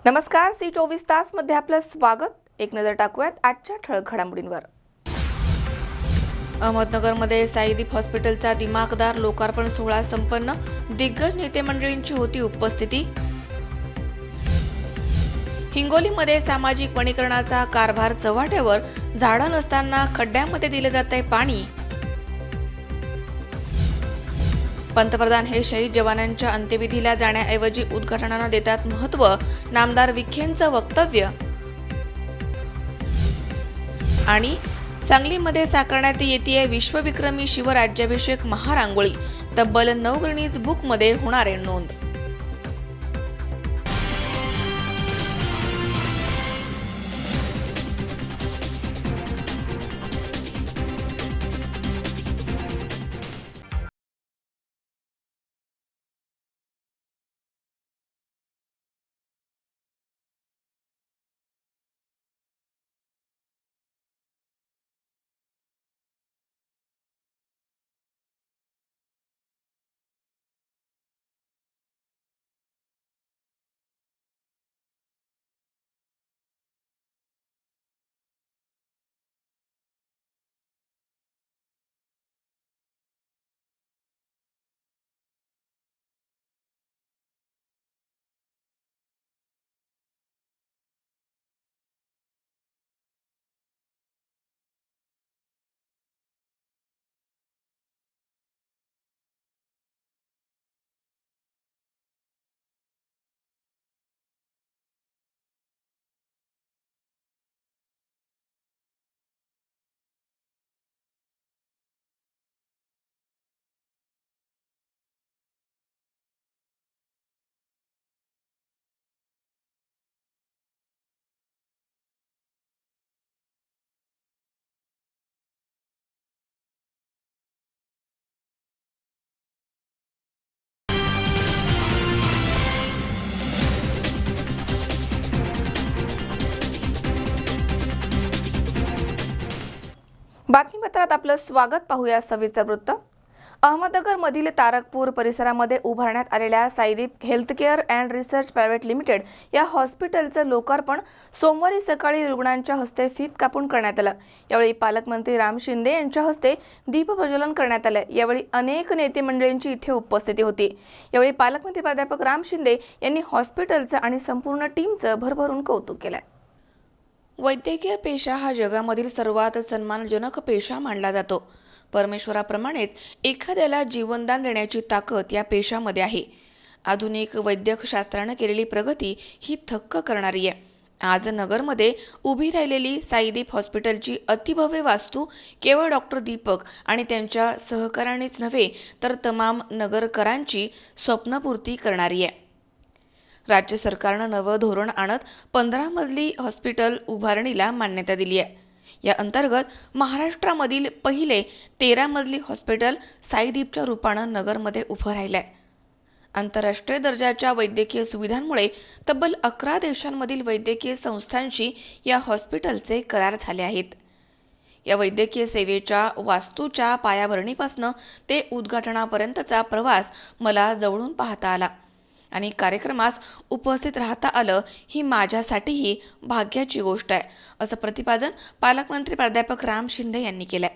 नमस्कार, सी 24 तास मध्ये आपलं स्वागत। एक नजर टाकूयात आजच्या ठळक घडामोडींवर। अहमदनगरमध्ये साईदीप हॉस्पिटलचा दिमाखदार लोकार्पण सोहळा संपन्न, दिग्गज नेते मंडळींची होती उपस्थिती। हिंगोलीमध्ये सामाजिक वनीकरणाचा कारभार चव्हाट्यावर, झाडं नसताना खड्ड्यामध्ये दिले जातंय पाणी। पंतप्रधान हे शहीद जवानांच्या अंत्यविधीला जाण्याऐवजी उद्घाटनांना देतात महत्त्व, नामदार विखेंचं वक्तव्य। आणि सांगलीमध्ये साकारण्यात येतेय विश्वविक्रमी शिवराज्याभिषेक महारांगोळी, तब्बल 9 गिनीज बुकमध्ये होणार आहे नोंद। बातमीपत्रात आपलं स्वागत। पाहूया सविस्तर वृत्त। अहमदनगर मधील तारकपूर परिसरामध्ये उभारण्यात आलेल्या Saideep healthcare and research private limited या हॉस्पिटलचं लोकार्पण सोमवारी सकाळी रुग्णांच्या हस्ते फीत कापून करण्यात आलं। यावेळी पालकमंत्री राम शिंदे यांच्या हस्ते दीप प्रज्वलन करण्यात आलं। यावेळी अनेक नेते मंडळींची इथे उपस्थिती होती। यावेळी पालकमंत्री प्राध्यापक राम शिंदे यांनी हॉस्पिटलचं आणि संपूर्ण टीमचं भरभरून कौतुक केलं। वैद्यकीय पेशा हा जगामधील सर्वात सन्मानजनक पेशा मानला जातो। परमेश्वराप्रमाणेच एखाद्याला जीवनदान देण्याची ताकद या पेशामध्ये आहे। आधुनिक वैद्यकशास्त्राने केलेली प्रगती ही थक्क करणारी आहे। आज नगरमध्ये उभी राहिलेली साईदीप हॉस्पिटलची अतिभव्य वास्तू केवळ डॉक्टर दीपक आणि त्यांच्या सहकाऱ्यांनीच नव्हे तर तमाम नगरकरांची स्वप्नपूर्ती करणारी आहे। राज्य सरकारनं नवं धोरण आणत 15 मजली हॉस्पिटल उभारणीला मान्यता दिली आहे। या अंतर्गत महाराष्ट्रामधील पहिले 13 मजली हॉस्पिटल साईदीपच्या रूपानं नगरमध्ये उभं राहिलंय। आंतरराष्ट्रीय दर्जाच्या वैद्यकीय सुविधांमुळे तब्बल 11 देशांमधील वैद्यकीय संस्थांशी या हॉस्पिटलचे करार झाले आहेत। या वैद्यकीय सेवेच्या वास्तूच्या पायाभरणीपासून ते उद्घाटनापर्यंतचा प्रवास मला जवळून पाहता आला आणि कार्यक्रमास उपस्थित राहता आलं ही माझ्यासाठीही भाग्याची गोष्ट आहे, असं प्रतिपादन पालकमंत्री प्राध्यापक राम शिंदे यांनी केलंय।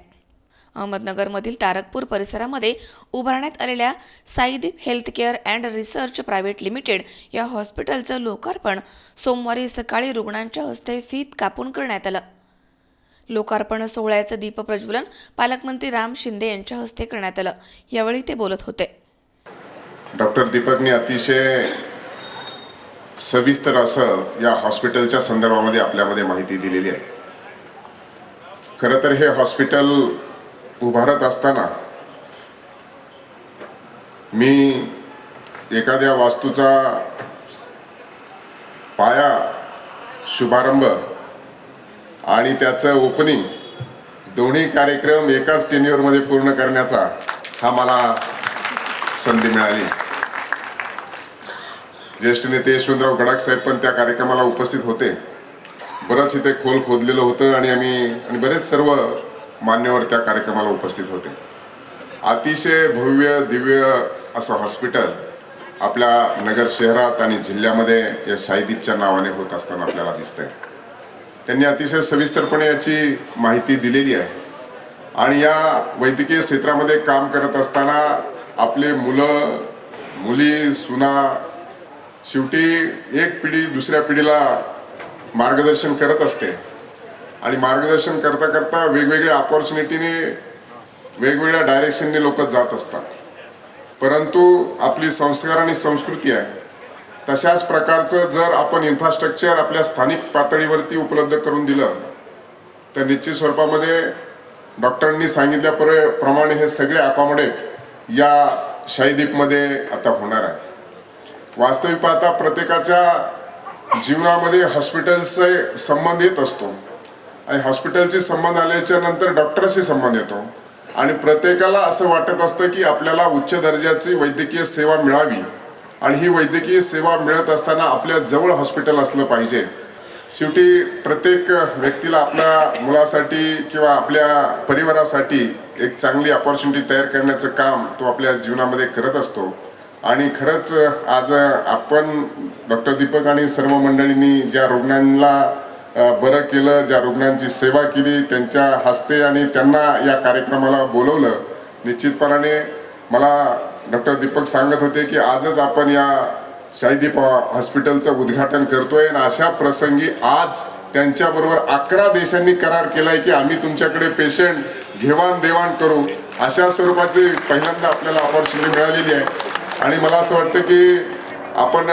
अहमदनगरमधील तारकपूर परिसरामध्ये उभारण्यात आलेल्या Saideep healthcare and research private limited या हॉस्पिटलचं लोकार्पण सोमवारी सकाळी रुग्णांच्या हस्ते फीत कापून करण्यात आलं। लोकार्पण सोहळ्याचं दीप प्रज्वलन पालकमंत्री राम शिंदे यांच्या हस्ते करण्यात आलं। यावेळी ते बोलत होते। डॉक्टर दीपकने अतिशय सविस्तर असं या हॉस्पिटलच्या संदर्भामध्ये आपल्यामध्ये माहिती दिलेली आहे। खरं तर हे हॉस्पिटल उभारत असताना मी एखाद्या वास्तूचा पाया, शुभारंभ आणि त्याचं ओपनिंग दोन्ही कार्यक्रम एकाच टेन्युअरमध्ये पूर्ण करण्याचा हा मला संधी मिळाली। ज्येष्ठ नेते यशवंतराव गडाख साहेब पण त्या कार्यक्रमाला उपस्थित होते। बरंच इथे खोल खोदलेलं होतं आणि बरेच सर्व मान्यवर त्या कार्यक्रमाला उपस्थित होते। अतिशय भव्य दिव्य असं हॉस्पिटल आपल्या नगर शहरात आणि जिल्ह्यामध्ये या शाहीदीपच्या नावाने होत असताना आपल्याला दिसतंय. त्यांनी अतिशय सविस्तरपणे याची माहिती दिलेली आहे. आणि या वैद्यकीय क्षेत्रामध्ये काम करत असताना आपले मुलं मुली सुना शेवटी एक पिढी दुसऱ्या पिढीला मार्गदर्शन करत असते आणि मार्गदर्शन करता करता वेगवेगळ्या अपॉर्च्युनिटीने वेगवेगळ्या डायरेक्शनने लोक जात असतात. परंतु आपली संस्कार आणि संस्कृती आहे तशाच प्रकारचं जर आपण इन्फ्रास्ट्रक्चर आपल्या स्थानिक पातळीवरती उपलब्ध करून दिलं तर निश्चित स्वरूपामध्ये डॉक्टरांनी सांगितल्याप्रमाणे हे सगळे अकॉमोडेट या शाहीदीपमध्ये आता होणार आहे. वास्तविक पाहता प्रत्येकाच्या जीवनामध्ये हॉस्पिटलचे संबंध येत असतो आणि हॉस्पिटलचे संबंध आल्याच्या नंतर डॉक्टरशी संबंध येतो आणि प्रत्येकाला असं वाटत असतं की आपल्याला उच्च दर्जाची वैद्यकीय सेवा मिळावी आणि ही वैद्यकीय सेवा मिळत असताना आपल्या जवळ हॉस्पिटल असलं पाहिजे. शेवटी प्रत्येक व्यक्तीला आपल्या मुलासाठी किंवा आपल्या परिवारासाठी एक चांगली अपॉर्च्युनिटी तयार करण्याचं काम तो आपल्या जीवनामध्ये करत असतो. आणि खरंच आज आपण डॉक्टर दीपक आणि सर्व मंडळींनी ज्या रुग्णांना बरं केलं, ज्या रुग्णांची सेवा केली, त्यांच्या हस्ते आणि त्यांना या कार्यक्रमाला बोलवलं. निश्चितपणाने मला डॉक्टर दीपक सांगत होते की आजच आपण या शाहीदीप हॉस्पिटलचं उद्घाटन करतोय आणि अशा प्रसंगी आज त्यांच्याबरोबर 11 देशांनी करार केलाय की आम्ही तुमच्याकडे पेशंट घेवाण देवाण करू. अशा स्वरूपाची पहिल्यांदा आपल्याला अपॉर्च्युनिटी मिळालेली आहे. आणि मला असं वाटतं की आपण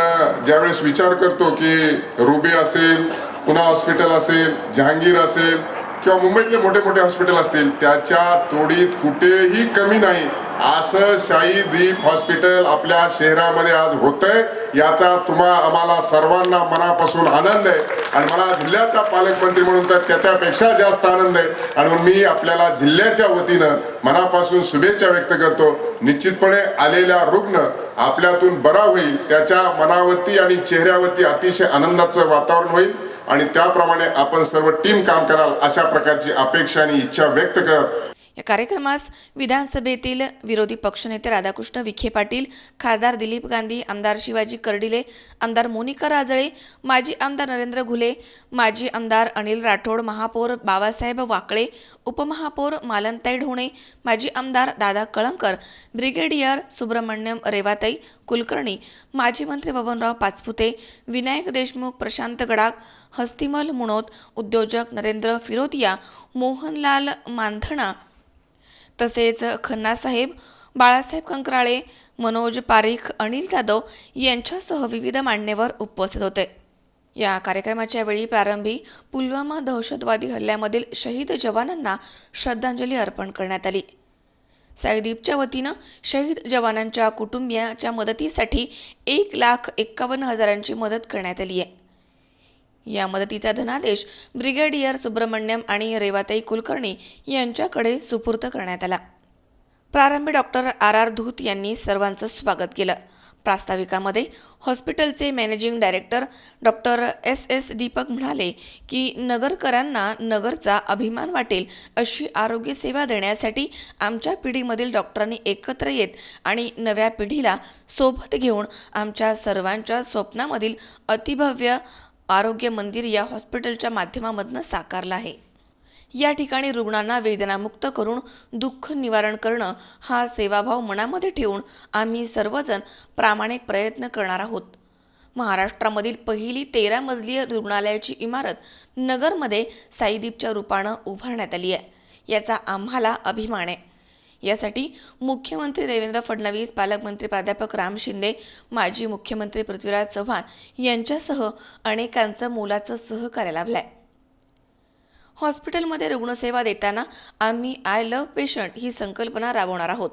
ज्यावेळेस विचार करतो की रुबी असेल, पुना हॉस्पिटल असेल, जहांगीर असेल किंवा मुंबईतले मोठे मोठे हॉस्पिटल असतील त्याच्या तोडीत कुठेही कमी नाही असं शाहीदीप हॉस्पिटल आपल्या शहरामध्ये आज होतंय. याचा आम्हाला सर्वांना मनापासून आनंद आहे आणि मला जिल्ह्याचा पालकमंत्री म्हणून तर त्याच्यापेक्षा जास्त आनंद आहे. आणि मी आपल्याला जिल्ह्याच्या वतीनं मनापासून शुभेच्छा व्यक्त करतो. निश्चितपणे आलेला रुग्ण आपल्यातून बरा होईल, त्याच्या मनावरती आणि चेहऱ्यावरती अतिशय आनंदाचं वातावरण होईल आणि त्याप्रमाणे आपण सर्व टीम काम कराल अशा प्रकारची अपेक्षा आणि इच्छा व्यक्त करत या कार्यक्रमास विधानसभेतील विरोधी पक्षनेते राधाकृष्ण विखे पाटील, खासदार दिलीप गांधी, आमदार शिवाजी कर्डिले, आमदार मोनिका राजळे, माजी आमदार नरेंद्र घुले, माजी आमदार अनिल राठोड, महापौर बाबासाहेब वाकळे, उपमहापौर मालनताई ढोणे, माजी आमदार दादा कळमकर, ब्रिगेडियर सुब्रमण्यम रेवाताई कुलकर्णी, माजी मंत्री बबनराव पाचपुते, विनायक देशमुख, प्रशांत गडाख, हस्तिमल मुणोत, उद्योजक नरेंद्र फिरोदिया, मोहनलाल मानधणा तसेच खन्नासाहेब, बाळासाहेब कंकराळे, मनोज पारीख, अनिल जाधव यांच्यासह विविध मान्यवर उपस्थित होते. या कार्यक्रमाच्या वेळी प्रारंभी पुलवामा दहशतवादी हल्ल्यामधील शहीद जवानांना श्रद्धांजली अर्पण करण्यात आली. शाहीदीपच्या वतीनं शहीद जवानांच्या कुटुंबियांच्या मदतीसाठी 1,51,000ची मदत करण्यात आली आहे. या मदतीचा धनादेश ब्रिगेडियर सुब्रमण्यम आणि रेवाताई कुलकर्णी यांच्याकडे सुपूर्द करण्यात आला. प्रारंभी डॉक्टर RR धूत यांनी सर्वांचं स्वागत केलं. प्रास्ताविकामध्ये हॉस्पिटलचे managing director doctor SS Deepak म्हणाले की नगरकरांना नगरचा अभिमान वाटेल अशी आरोग्य सेवा देण्यासाठी आमच्या पिढीमधील डॉक्टरांनी एकत्र येत आणि नव्या पिढीला सोबत घेऊन आमच्या सर्वांच्या स्वप्नामधील अतिभव्य आरोग्य मंदिर या हॉस्पिटलच्या माध्यमामधून साकारलं आहे. या ठिकाणी रुग्णांना वेदनामुक्त करून दुःख निवारण करणं हा सेवाभाव मनामध्ये ठेवून आम्ही सर्वजण प्रामाणिक प्रयत्न करणार आहोत. महाराष्ट्रामधील पहिली 13 मजली रुग्णालयाची इमारत नगरमध्ये शाहीदीपच्या रूपानं उभारण्यात आली आहे. याचा आम्हाला अभिमान आहे. यासाठी मुख्यमंत्री देवेंद्र फडणवीस, पालकमंत्री प्राध्यापक राम शिंदे, माजी मुख्यमंत्री पृथ्वीराज चव्हाण यांच्यासह अनेकांचं मोलाचं सहकार्य लाभलं आहे. हॉस्पिटलमध्ये रुग्णसेवा देताना आम्ही आय लव्ह पेशंट ही संकल्पना राबवणार आहोत.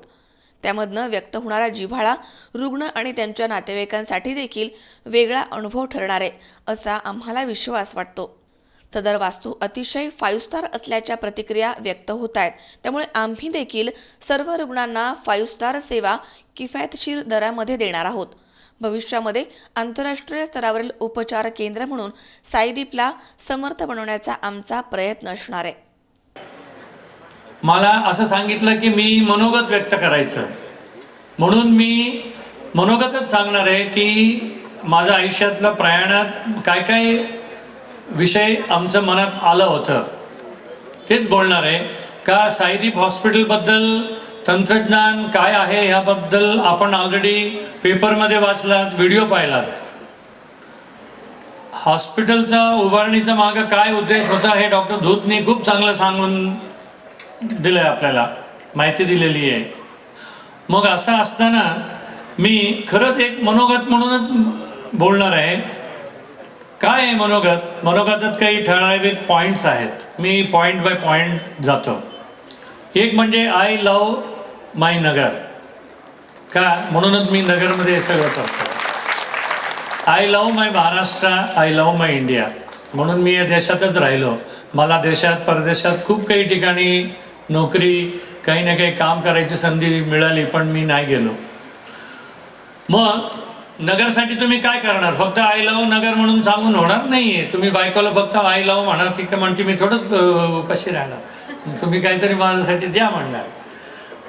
त्यामधनं व्यक्त होणारा जिव्हाळा रुग्ण आणि त्यांच्या नातेवाईकांसाठी देखील वेगळा अनुभव ठरणार आहे असा आम्हाला विश्वास वाटतो. सदर वास्तू अतिशय 5 स्टार असल्याच्या प्रतिक्रिया व्यक्त होत आहेत. त्यामुळे आम्ही देखील सर्व रुग्णांना 5 स्टार सेवा किफायतशीर दरामध्ये देणार आहोत. भविष्यामध्ये आंतरराष्ट्रीय स्तरावरील उपचार केंद्र म्हणून शाहीदीपला समर्थ बनवण्याचा आमचा प्रयत्न असणार आहे. मला असं सांगितलं की मी मनोगत व्यक्त करायचं म्हणून मी मनोगतच सांगणार आहे की माझ्या आयुष्यातल्या प्रयाणात काय काय विषय आमच्या मनात आलं होतं तेच बोलणार आहे. का साईदीप हॉस्पिटलबद्दल तंत्रज्ञान काय आहे ह्याबद्दल आपण ऑलरेडी पेपरमध्ये वाचलात, व्हिडिओ पाहिलात. हॉस्पिटलचा उभारणीचा मागं काय उद्देश होता हे डॉक्टर धूतनी खूप चांगलं सांगून दिलं आहे, आपल्याला माहिती दिलेली आहे. मग असं असताना मी खरंच एक मनोगत म्हणूनच बोलणार आहे. काय आहे मनोगत? मनोगतात काही ठराविक पॉईंट्स आहेत, मी पॉईंट बाय पॉईंट जातो. एक म्हणजे आय लव माय नगर. का म्हणूनच मी नगरमध्ये हे सगळं करतो. I love my Maharashtra, I love my India. म्हणून मी या देशातच राहिलो. मला देशात परदेशात खूप काही ठिकाणी नोकरी, काही ना काही काम करायची संधी मिळाली, पण मी नाही गेलो. मग नगरसाठी तुम्ही काय करणार? फक्त आय लव नगर म्हणून सांगून होणार नाही आहे. तुम्ही बायकोला फक्त आय लव म्हणा, ती का म्हणते मी थोडंच उपाशी राहणार, तुम्ही काहीतरी माझ्यासाठी द्या म्हणणार.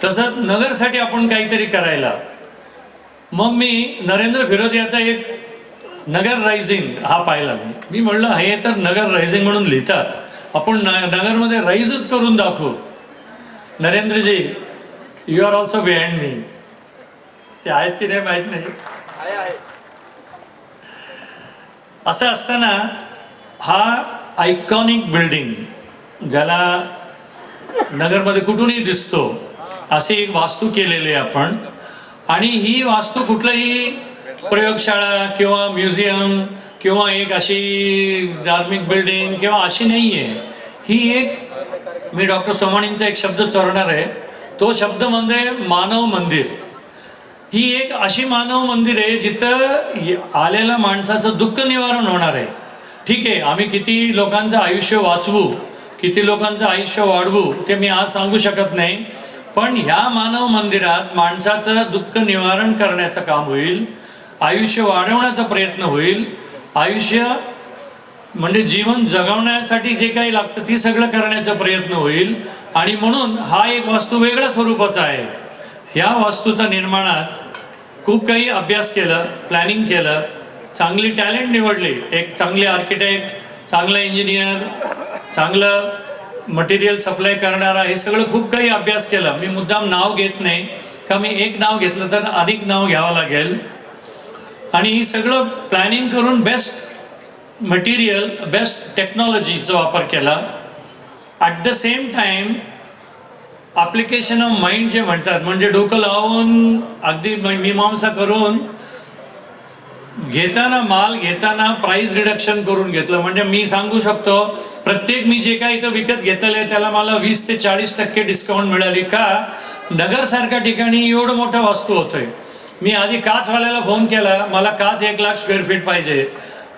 तसंच नगरसाठी आपण काहीतरी करायला. मग मी नरेंद्र फिरोदियाचा एक नगर रायझिंग हा पाहिला. मी म्हणलं हे तर नगर रायझिंग म्हणून लिहितात, आपण नगरमध्ये राईजच करून दाखवू. Narendraji, you are also behind me. ते आहेत की नाही माहीत नाही. असं असताना हा आयकॉनिक बिल्डिंग ज्याला नगरमध्ये कुठूनही दिसतो अशी एक वास्तू केलेली आहे आपण. आणि ही वास्तू कुठलंही प्रयोगशाळा किंवा म्युझियम किंवा एक अशी धार्मिक बिल्डिंग किंवा अशी नाही आहे. ही एक, मी डॉक्टर सोमाणींचा एक शब्द चोरणार आहे, तो शब्द म्हणजे मानव मंदिर. ही एक अशी मानव मंदिर आहे जिथं आलेल्या माणसाचं दुःख निवारण होणार आहे. ठीक आहे, आम्ही किती लोकांचं आयुष्य वाचवू, किती लोकांचं आयुष्य वाढवू ते मी आज सांगू शकत नाही, पण ह्या मानव मंदिरात माणसाचं दुःख निवारण करण्याचं काम होईल, आयुष्य वाढवण्याचा प्रयत्न होईल, आयुष्य म्हणजे जीवन जगवण्यासाठी जे काही लागतं ती सगळं करण्याचा प्रयत्न होईल. आणि म्हणून हा एक वास्तू वेगळ्या स्वरूपाचा आहे. ह्या वास्तूचा निर्माणात खूप काही अभ्यास केलं, प्लॅनिंग केलं, चांगली टॅलेंट निवडली, एक चांगले आर्किटेक्ट, चांगला इंजिनियर, चांगलं मटेरियल सप्लाय करणारा, हे सगळं खूप काही अभ्यास केला. मी मुद्दाम नाव घेत नाही, का मी एक नाव घेतलं तर अनेक नाव घ्यावं लागेल. आणि ही सगळं प्लॅनिंग करून बेस्ट मटेरियल, बेस्ट टेक्नॉलॉजीचा वापर केला. At the same time application of mind जे म्हणतात, म्हणजे डोकं लावून अगदी मीमांसा करून घेताना, माल घेताना प्राइस रिडक्शन करून घेतलं. म्हणजे मी सांगू शकतो प्रत्येक मी जे काही इथं विकत घेतलेलं आहे त्याला मला 20 ते 40% डिस्काउंट मिळाली. का? नगरसारख्या ठिकाणी एवढं मोठं वास्तू होतोय. मी आधी काचवाल्याला फोन केला, मला काच 1 लाख स्क्वेअर फीट पाहिजे.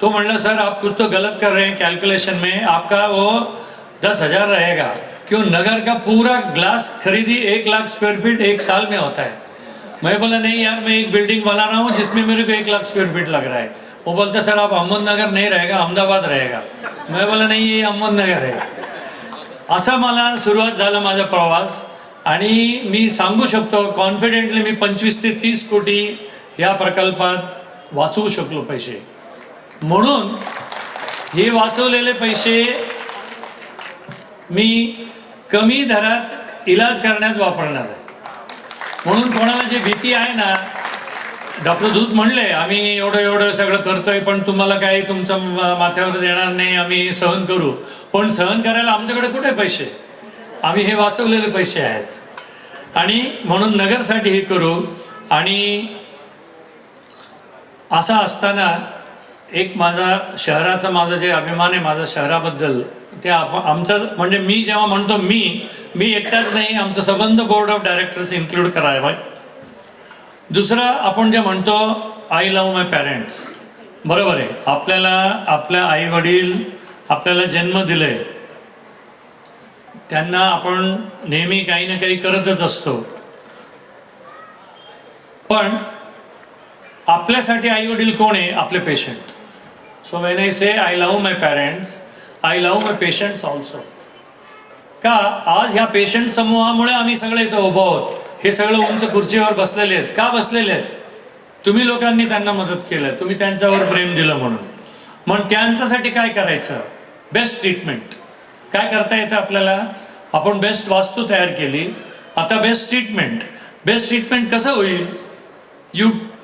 तो म्हणला सर आप कुछ तो गलत कर रहे हैं कैलकुलेशन में, आपका वो 10,000 रहेगा. क्यों? नगर का पूरा ग्लास खरीदी 1 लाख स्क्वायर फीट 1 साल में होता है. मैं बोला नहीं यार, मैं एक बिल्डिंग बना रहा हूँ जिसमें मेरे को 1 लाख स्क्वायर फीट लग रहा है. वो बोलता सर आप अहमदनगर नहीं रहेगा, अहमदाबाद रहेगा. मैं बोला नहीं ये अहमदनगर है. असा मला सुरुवात झाला माझा प्रवास. आणि मी सांगू शकतो कॉन्फिडेंटली मी 25 ते 30 कोटी या प्रकल्पात वाचवू शकलो पैसे. म्हणून हे वाचवलेले पैसे मी कमी दरात इलाज करण्यात वापरणार आहे. म्हणून कोणाला जी भीती आहे ना, डॉक्टर धूत म्हणले आम्ही एवढं सगळं करतोय पण तुम्हाला काही तुमच्या माथ्यावर देणार नाही, आम्ही सहन करू. पण सहन करायला आमच्याकडे कुठे पैसे? आम्ही हे वाचवलेले पैसे आहेत. आणि म्हणून नगरसाठी हे करू. आणि असं असताना एक माझा शहराचा माझा जे अभिमान आहे माझा शहराबद्दल, ते आमचं म्हणजे मी जेव्हा म्हणतो मी एकटाच नाही, आमचं संबंध बोर्ड ऑफ डायरेक्टर्स इन्क्लूड करावं. दुसरं आपण जे म्हणतो आय लव्ह माय पॅरेंट्स, बरोबर आहे. आपल्याला आपल्या आई वडील आपल्याला जन्म दिले, त्यांना आपण नेहमी काही ना काही करतच असतो. पण आपल्यासाठी आई वडील कोण आहे? आपले patient. So when I say I love my parents, I love my patients also. का? आज ह्या पेशंट समूहामुळे आम्ही सगळे इथं उभं आहोत. हे सगळं उंच खुर्चीवर बसलेले आहेत. का बसलेले आहेत? तुम्ही लोकांनी त्यांना मदत केलं, तुम्ही त्यांच्यावर प्रेम दिलं म्हणून. मग त्यांच्यासाठी काय करायचं? Best treatment. काय करता येतं आपल्याला? आपण बेस्ट वास्तू तयार केली, आता बेस्ट ट्रीटमेंट. बेस्ट ट्रीटमेंट कसं होईल?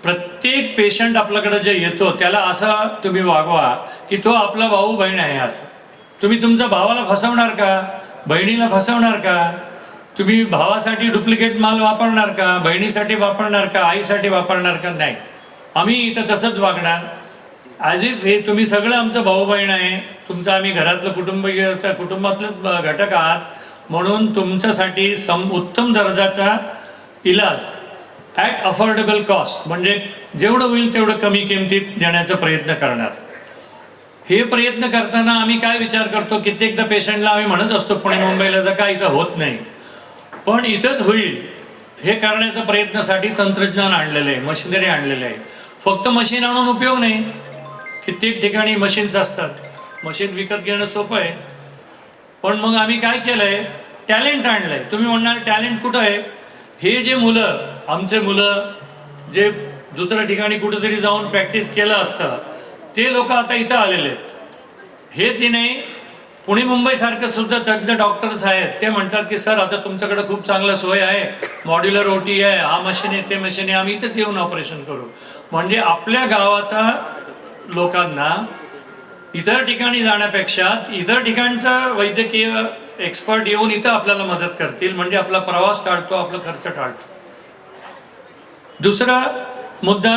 प्रत्येक पेशंट आपल्याकडे जे येतो त्याला असं तुम्ही वागवा की तो आपला भाऊ बहीण आहे असं. तुम्ही तुमच्या भावाला फसवणार का? बहिणीला फसवणार का? तुम्ही भावासाठी डुप्लिकेट माल वापरणार का? बहिणीसाठी वापरणार का? आईसाठी वापरणार का? नाही. आम्ही इथं तसंच वागणार ॲज इफ हे तुम्ही सगळं आमचं भाऊ बहीण आहे, तुमचं आम्ही घरातलं कुटुंबातलं घटक आहात, म्हणून तुमच्यासाठी उत्तम दर्जाचा इलाज ॲट अफोर्डेबल कॉस्ट, म्हणजे जेवढं होईल तेवढं कमी किमतीत देण्याचा प्रयत्न करणार. हे प्रयत्न करताना आम्ही काय विचार करतो, कित्येकदा पेशंटला आम्ही म्हणत असतो पुणे मुंबईला जा, काय इथं होत नाही, पण इथंच होईल हे करण्याच्या प्रयत्नासाठी तंत्रज्ञान आणलेलं आहे, मशिनरी आणलेलं आहे. फक्त मशीन आणून उपयोग नाही. कित्येक ठिकाणी मशीन्स असतात, मशीन विकत घेणं सोपं आहे, पण मग आम्ही काय केलं आहे, टॅलेंट आणलं आहे. तुम्ही म्हणणार टॅलेंट कुठं आहे? हे जे मुलं, आमचे मुलं जे दुसऱ्या ठिकाणी कुठेतरी जाऊन प्रॅक्टिस केलं असतं, ते लोक आता इथं आलेले आहेत. हेच नाही, पुणे मुंबईसारखं सुद्धा तज्ज्ञ डॉक्टर्स आहेत, ते म्हणतात की सर आता तुमच्याकडे खूप चांगला सोय आहे, मॉड्युलर OT आहे, हा मशीन आहे, ते मशीन आहे, आम्ही इथंच येऊन ऑपरेशन करू. म्हणजे आपल्या गावाचा लोकांना इतर ठिकाणी जाण्यापेक्षा इतर ठिकाणचा वैद्यकीय एक्सपर्ट येऊन इथं आपल्याला मदत करतील, म्हणजे आपला प्रवास टाळतो, आपला खर्च टाळतो. दुसरा मुद्दा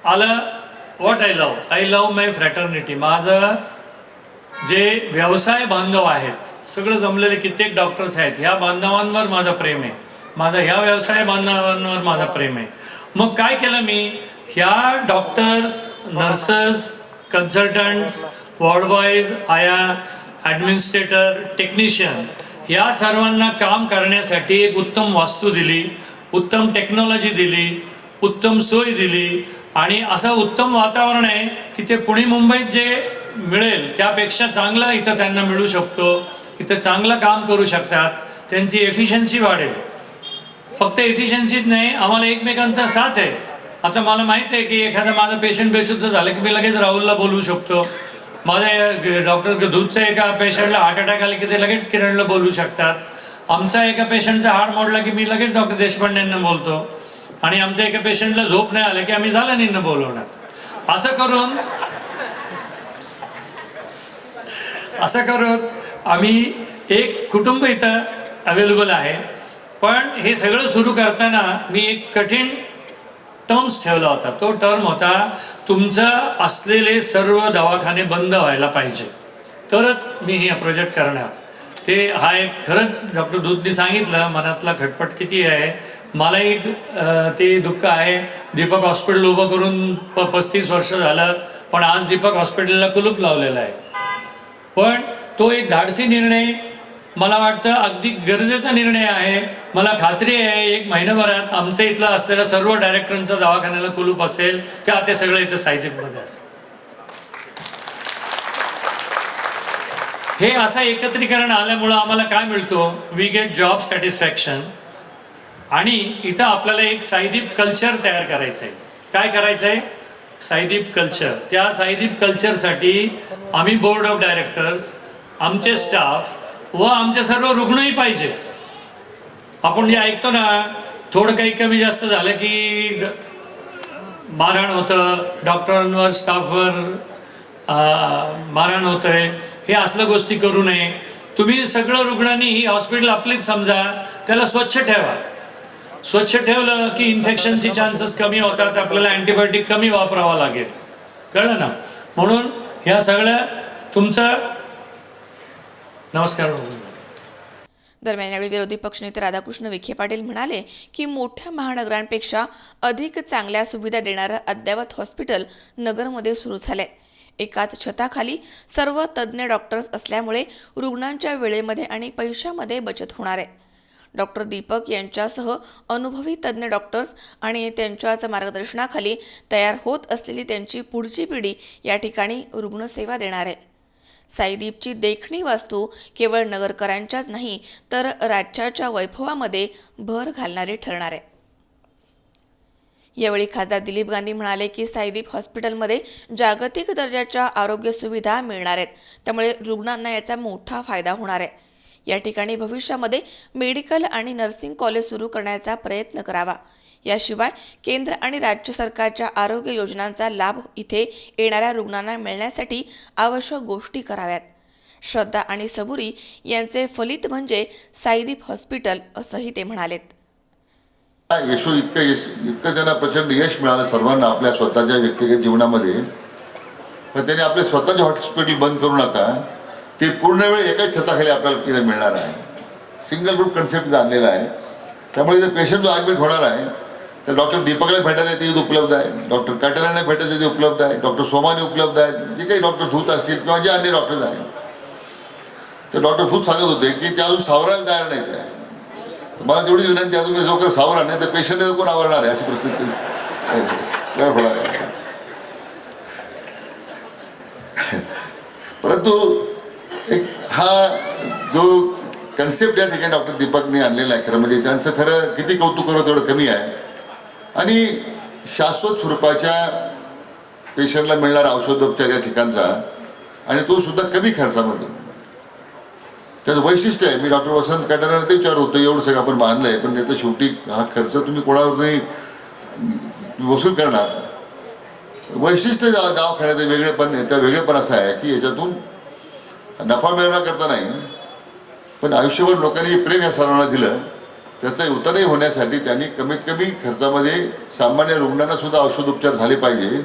आला, what I love my fraternity. माझं जे व्यवसाय बांधव आहेत, सगळं जमलेले कित्येक डॉक्टर्स आहेत, ह्या बांधवांवर माझं प्रेम आहे, माझा ह्या व्यवसाय बांधवांवर माझा प्रेम आहे. मग काय केलं मी, ह्या doctors, nurses, consultants, ward boys, आया, ॲडमिनिस्ट्रेटर, टेक्निशियन, या सर्वांना काम करण्यासाठी एक उत्तम वास्तू दिली, उत्तम टेक्नॉलॉजी दिली, उत्तम सोय दिली, आणि असं उत्तम वातावरण आहे की ते पुणे मुंबईत जे मिळेल त्यापेक्षा चांगलं इथं त्यांना मिळू शकतो. इथं चांगलं काम करू शकतात, त्यांची एफिशियन्सी वाढेल. फक्त एफिशियन्सीच नाही, आम्हाला एकमेकांचा साथ आहे. आता मला माहीत आहे की एखादा माझा पेशंट बेशुद्ध झालं की मी लगेच राहुलला बोलवू शकतो. माझ्या डॉक्टर दूधचा एका पेशंटला हार्ट अटॅक आला की ते लगेच किरणला बोलवू शकतात. आमचा एका पेशंटचा हाड मोडला की मी लगेच डॉक्टर देशपांडेंना बोलतो, आणि आमच्या एका पेशंटला झोप नाही आलं की आम्ही झाल्यानींना बोलवणार. असं करून आम्ही एक कुटुंब इथं अवेलेबल आहे. पण हे सगळं सुरू करताना मी एक कठीण टर्म्स ठेवला होता. तो टर्म होता, तुमचं असलेले सर्व दवाखाने बंद व्हायला पाहिजे, तरच मी हे प्रोजेक्ट करणार. ते हा एक खरंच डॉक्टर दूधनी सांगितलं, मनातला खटपट किती आहे. मला एक ते दुःख आहे, दीपक हॉस्पिटल उभं करून 35 वर्ष झालं, पण आज दीपक हॉस्पिटलला कुलूप लावलेलं आहे. पण तो एक धाडसी निर्णय, मला वाटतं अगदी गरजेचा निर्णय आहे. मला खात्री आहे 1 महिन्याभरात आमच्या इथला असलेल्या सर्व डायरेक्टरांचा दवाखान्याला कुलूप असेल का ते सगळं इथं सायदेमध्ये असेल. हे असं एकत्रीकरण आल्यामुळं आम्हाला काय मिळतो, वी गेट जॉब सॅटिस्फॅक्शन. आणि इथं आपल्याला एक साईदीप कल्चर तयार करायचं आहे. काय करायचं आहे? साईदीप कल्चर. त्या साईदीप कल्चरसाठी आम्ही बोर्ड ऑफ डायरेक्टर्स, आमचे स्टाफ व आमचे सर्व रुग्णही पाहिजे. आपण जे ऐकतो ना, थोडं काही कमी जास्त झालं की मारहाण होतं, डॉक्टरांवर, स्टाफवर मारहाण होतं आहे, हे असल्या गोष्टी करू नये. तुम्ही सगळं रुग्णांनी ही हॉस्पिटल आपलीच समजा, त्याला स्वच्छ ठेवा. स्वच्छ ठेवलं की इन्फेक्शनची चान्सेस कमी होतात, आपल्याला अँटीबायोटिक कमी वापरावा लागेल. कळलं ना? म्हणून ह्या सगळ्या तुमचं नमस्कार. दरम्यान यावेळी विरोधी पक्षनेते राधाकृष्ण विखे पाटील म्हणाले की मोठ्या महानगरांपेक्षा अधिक चांगल्या सुविधा देणारं अद्ययावत हॉस्पिटल नगरमध्ये सुरू झालंय. एकाच छताखाली सर्व तज्ज्ञ डॉक्टर्स असल्यामुळे रुग्णांच्या वेळेमध्ये आणि पैशामध्ये बचत होणार आहे. डॉक्टर दीपक यांच्यासह अनुभवी तज्ज्ञ डॉक्टर्स आणि त्यांच्याच मार्गदर्शनाखाली तयार होत असलेली त्यांची पुढची पिढी या ठिकाणी रुग्णसेवा देणार आहे. साईदीपची देखणी वास्तू केवळ नगरकरांच्याच नाही तर राज्याच्या वैभवामध्ये भर घालणारी ठरणार आहे. यावेळी खासदार दिलीप गांधी म्हणाले की साईदीप हॉस्पिटलमध्ये जागतिक दर्जाच्या आरोग्य सुविधा मिळणार आहेत, त्यामुळे रुग्णांना याचा मोठा फायदा होणार आहे. या ठिकाणी भविष्यामध्ये मेडिकल आणि नर्सिंग कॉलेज सुरू करण्याचा प्रयत्न करावा. याशिवाय केंद्र आणि राज्य सरकारच्या आरोग्य योजनांचा लाभ इथे येणाऱ्या रुग्णांना मिळण्यासाठी आवश्यक गोष्टी कराव्यात. श्रद्धा आणि सबुरी यांचे फलित म्हणजे साईदीप हॉस्पिटल, असंही ते म्हणालेत. इतकं त्यांना प्रचंड यश मिळालं सर्वांना आपल्या स्वतःच्या व्यक्तिगत जीवनामध्ये. पण त्यांनी आपले स्वतःचे हॉस्पिटल बंद करून आता ते पूर्ण वेळ एकाच छताखाली आपल्याला इथे मिळणार आहे. सिंगल ग्रुप कन्सेप्ट आणलेला आहे. त्यामुळे जर पेशंट जो ॲडमिट होणार आहे तर डॉक्टर दीपकला भेटायचं ते उपलब्ध आहे, डॉक्टर काटेरांना भेटायचं ते उपलब्ध आहे, डॉक्टर सोमाने उपलब्ध आहेत, जे काही डॉक्टर धूत असतील किंवा जे अन्य डॉक्टर्स आहेत. तर डॉक्टर धूत सांगत होते की ते अजून सावरायला तयार नाही. ते मला तेवढी विनंती आहे, तुम्ही जोकर सावरा नाही तर पेशंटने कोण आवरणार आहे अशी परिस्थिती होणार आहे. परंतु एक हा जो कन्सेप्ट या ठिकाणी डॉक्टर दीपकने आणलेला आहे, खरं म्हणजे त्यांचं खरं किती कौतुक करू तेवढं कमी आहे. आणि शाश्वत स्वरूपाच्या पेशंटला मिळणारा औषधोपचार या ठिकाणचा, आणि तो सुद्धा कमी खर्चामध्ये. त्याचं वैशिष्ट्य आहे. मी डॉक्टर वसंत काटेरांना ते विचारत होतो, एवढं सगळं आपण बांधलं आहे पण त्याचं शेवटी हा खर्च तुम्ही कोणावर नाही वसूल करणार. वैशिष्ट्य दवाखान्याचं वेगळेपण आहे. त्या वेगळेपण असं आहे की याच्यातून नफा मिळवण्याकरता नाही, पण आयुष्यभर लोकांनी प्रेम या सर्वांना दिलं त्याचं उतरही होण्यासाठी त्यांनी कमीत कमी खर्चामध्ये सामान्य रुग्णांना सुद्धा औषधोपचार झाले पाहिजे,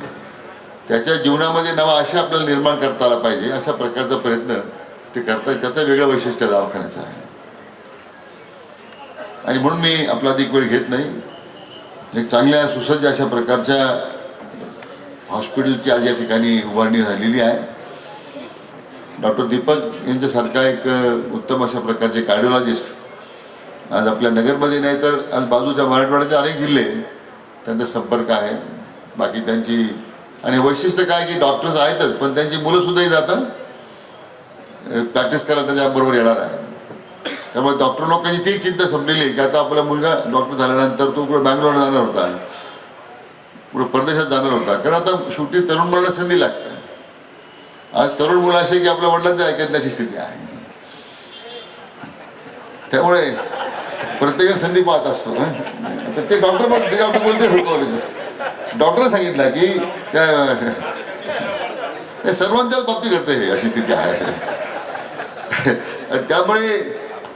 त्याच्या जीवनामध्ये नवा आशा आपल्याला निर्माण करता आला पाहिजे, अशा प्रकारचा प्रयत्न ते करतात. त्याचं वेगळं वैशिष्ट्य दवाखान्याचं आहे. आणि म्हणून मी आपला अधिक वेळ घेत नाही. एक चांगल्या सुसज्ज अशा प्रकारच्या हॉस्पिटलची आज या ठिकाणी उभारणी झालेली आहे. डॉक्टर दीपक यांच्यासारखा एक उत्तम अशा प्रकारचे कार्डिओलॉजिस्ट आज आपल्या नगरमध्ये नाही तर आज बाजूच्या मराठवाड्याचे अनेक जिल्हे त्यांचा संपर्क आहे. बाकी त्यांची आणि वैशिष्ट्य काय की डॉक्टर्स आहेतच पण त्यांची मुलंसुद्धाही जातात प्रॅक्टिस करायला त्याच्याबरोबर येणार आहे. त्यामुळे डॉक्टर लोकांची ती चिंता संपलेली आहे की आता आपला मुलगा डॉक्टर झाल्यानंतर तो कुठं बँगलोरला जाणार होता, कुठं परदेशात जाणार होता, कारण आता शेवटी तरुण मुलांना संधी लागते. आज तरुण मुलं असे की आपल्या वडिलांचं ऐकण्याची स्थिती आहे. त्यामुळे प्रत्येकाने संधी पाहत असतो. तर ते डॉक्टर बोलते होतो, डॉक्टर सांगितलं की त्या सर्वांच्याच बाबतीत घडतं हे, अशी स्थिती आहे. त्यामुळे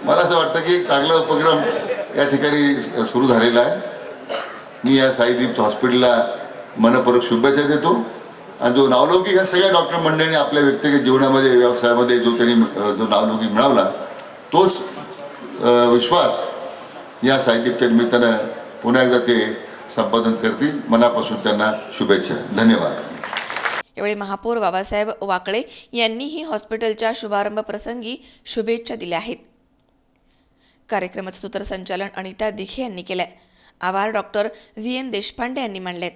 मला असं वाटतं की चांगला उपक्रम या ठिकाणी सुरू झालेला आहे. मी या साईदीप हॉस्पिटलला मनपूर्वक शुभेच्छा देतो. आणि जो नावलौकिक ह्या सगळ्या डॉक्टर मंडळींनी आपल्या व्यक्तिगत जीवनामध्ये व्यवसायामध्ये जो त्यांनी जो नावलौकिक मिळवला तोच विश्वास या साईदीपच्या निमित्तानं पुन्हा एकदा ते संपादन करतील. मनापासून त्यांना शुभेच्छा. धन्यवाद. यावेळी महापौर बाबासाहेब वाकळे यांनीही हॉस्पिटलच्या शुभारंभ प्रसंगी शुभेच्छा दिल्या आहेत. कार्यक्रमाचं सूत्रसंचालन अनिता दिघे यांनी केलंय. आभार डॉक्टर VN देशपांडे यांनी मानलेत.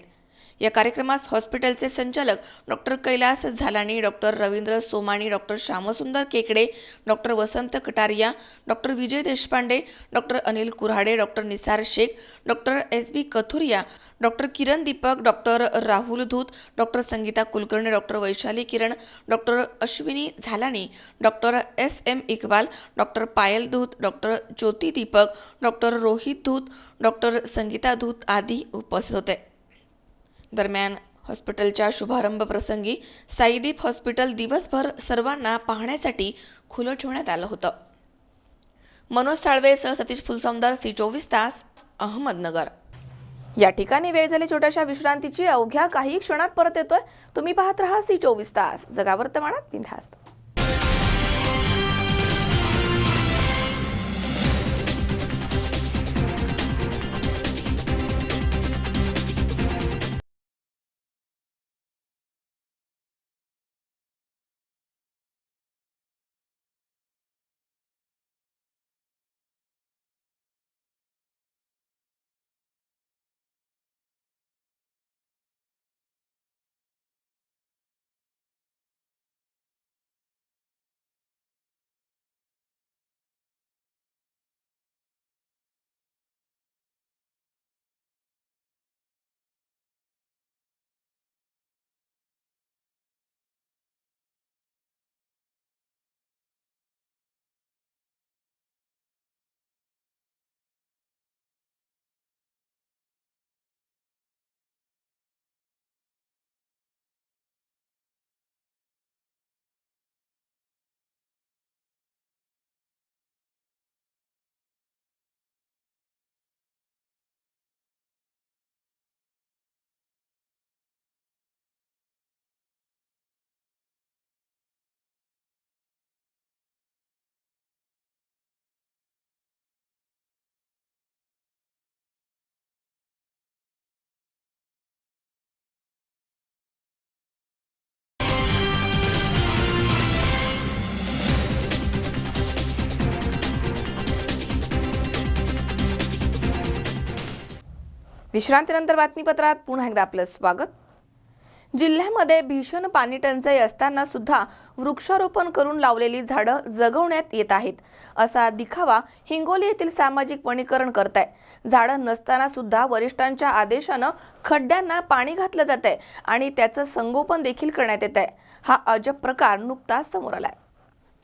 या कार्यक्रमास हॉस्पिटलचे संचालक doctor Kailas Jhalani, doctor Ravindra Somani, doctor Shyamsundar Kekade, doctor Vasant Kataria, doctor Vijay Deshpande, doctor Anil Kurhade, doctor Nisar Shaikh, doctor SB Kathuria, doctor Kiran Deepak, doctor Rahul Dhoot, doctor Sangeeta Kulkarni, doctor Vaishali Kiran, doctor Ashwini Jhalani, doctor SM Iqbal, doctor Payal Dhoot, doctor Jyoti Deepak, doctor Rohit Dhoot, doctor Sangeeta Dhoot आदी उपस्थित होते. दरम्यान हॉस्पिटलच्या शुभारंभ प्रसंगी साईदीप हॉस्पिटल दिवसभर सर्वांना पाहण्यासाठी खुलं ठेवण्यात आलं होतं. मनोज साळवेसह सतीश फुलसौंदर, C24 तास, अहमदनगर. या ठिकाणी वेळ झाली छोट्याशा विश्रांतीची. अवघ्या काही क्षणात परत येतोय. तुम्ही पाहत रहा C24 तास, जगा वर्तमानात बिनधास्त. विश्रांतीनंतर बातमीपत्रात पुन्हा एकदा आपलं स्वागत. जिल्ह्यामध्ये भीषण पाणी टंचाई असताना सुद्धा वृक्षारोपण करून लावलेली झाडं जगवण्यात येत आहेत असा दिखावा हिंगोली येथील सामाजिक वनीकरण करत आहे. झाडं नसताना सुद्धा वरिष्ठांच्या आदेशानं खड्ड्यांना पाणी घातलं जात आहे आणि त्याचं संगोपन देखील करण्यात येत आहे. हा अजब प्रकार नुकताच समोर आलाय.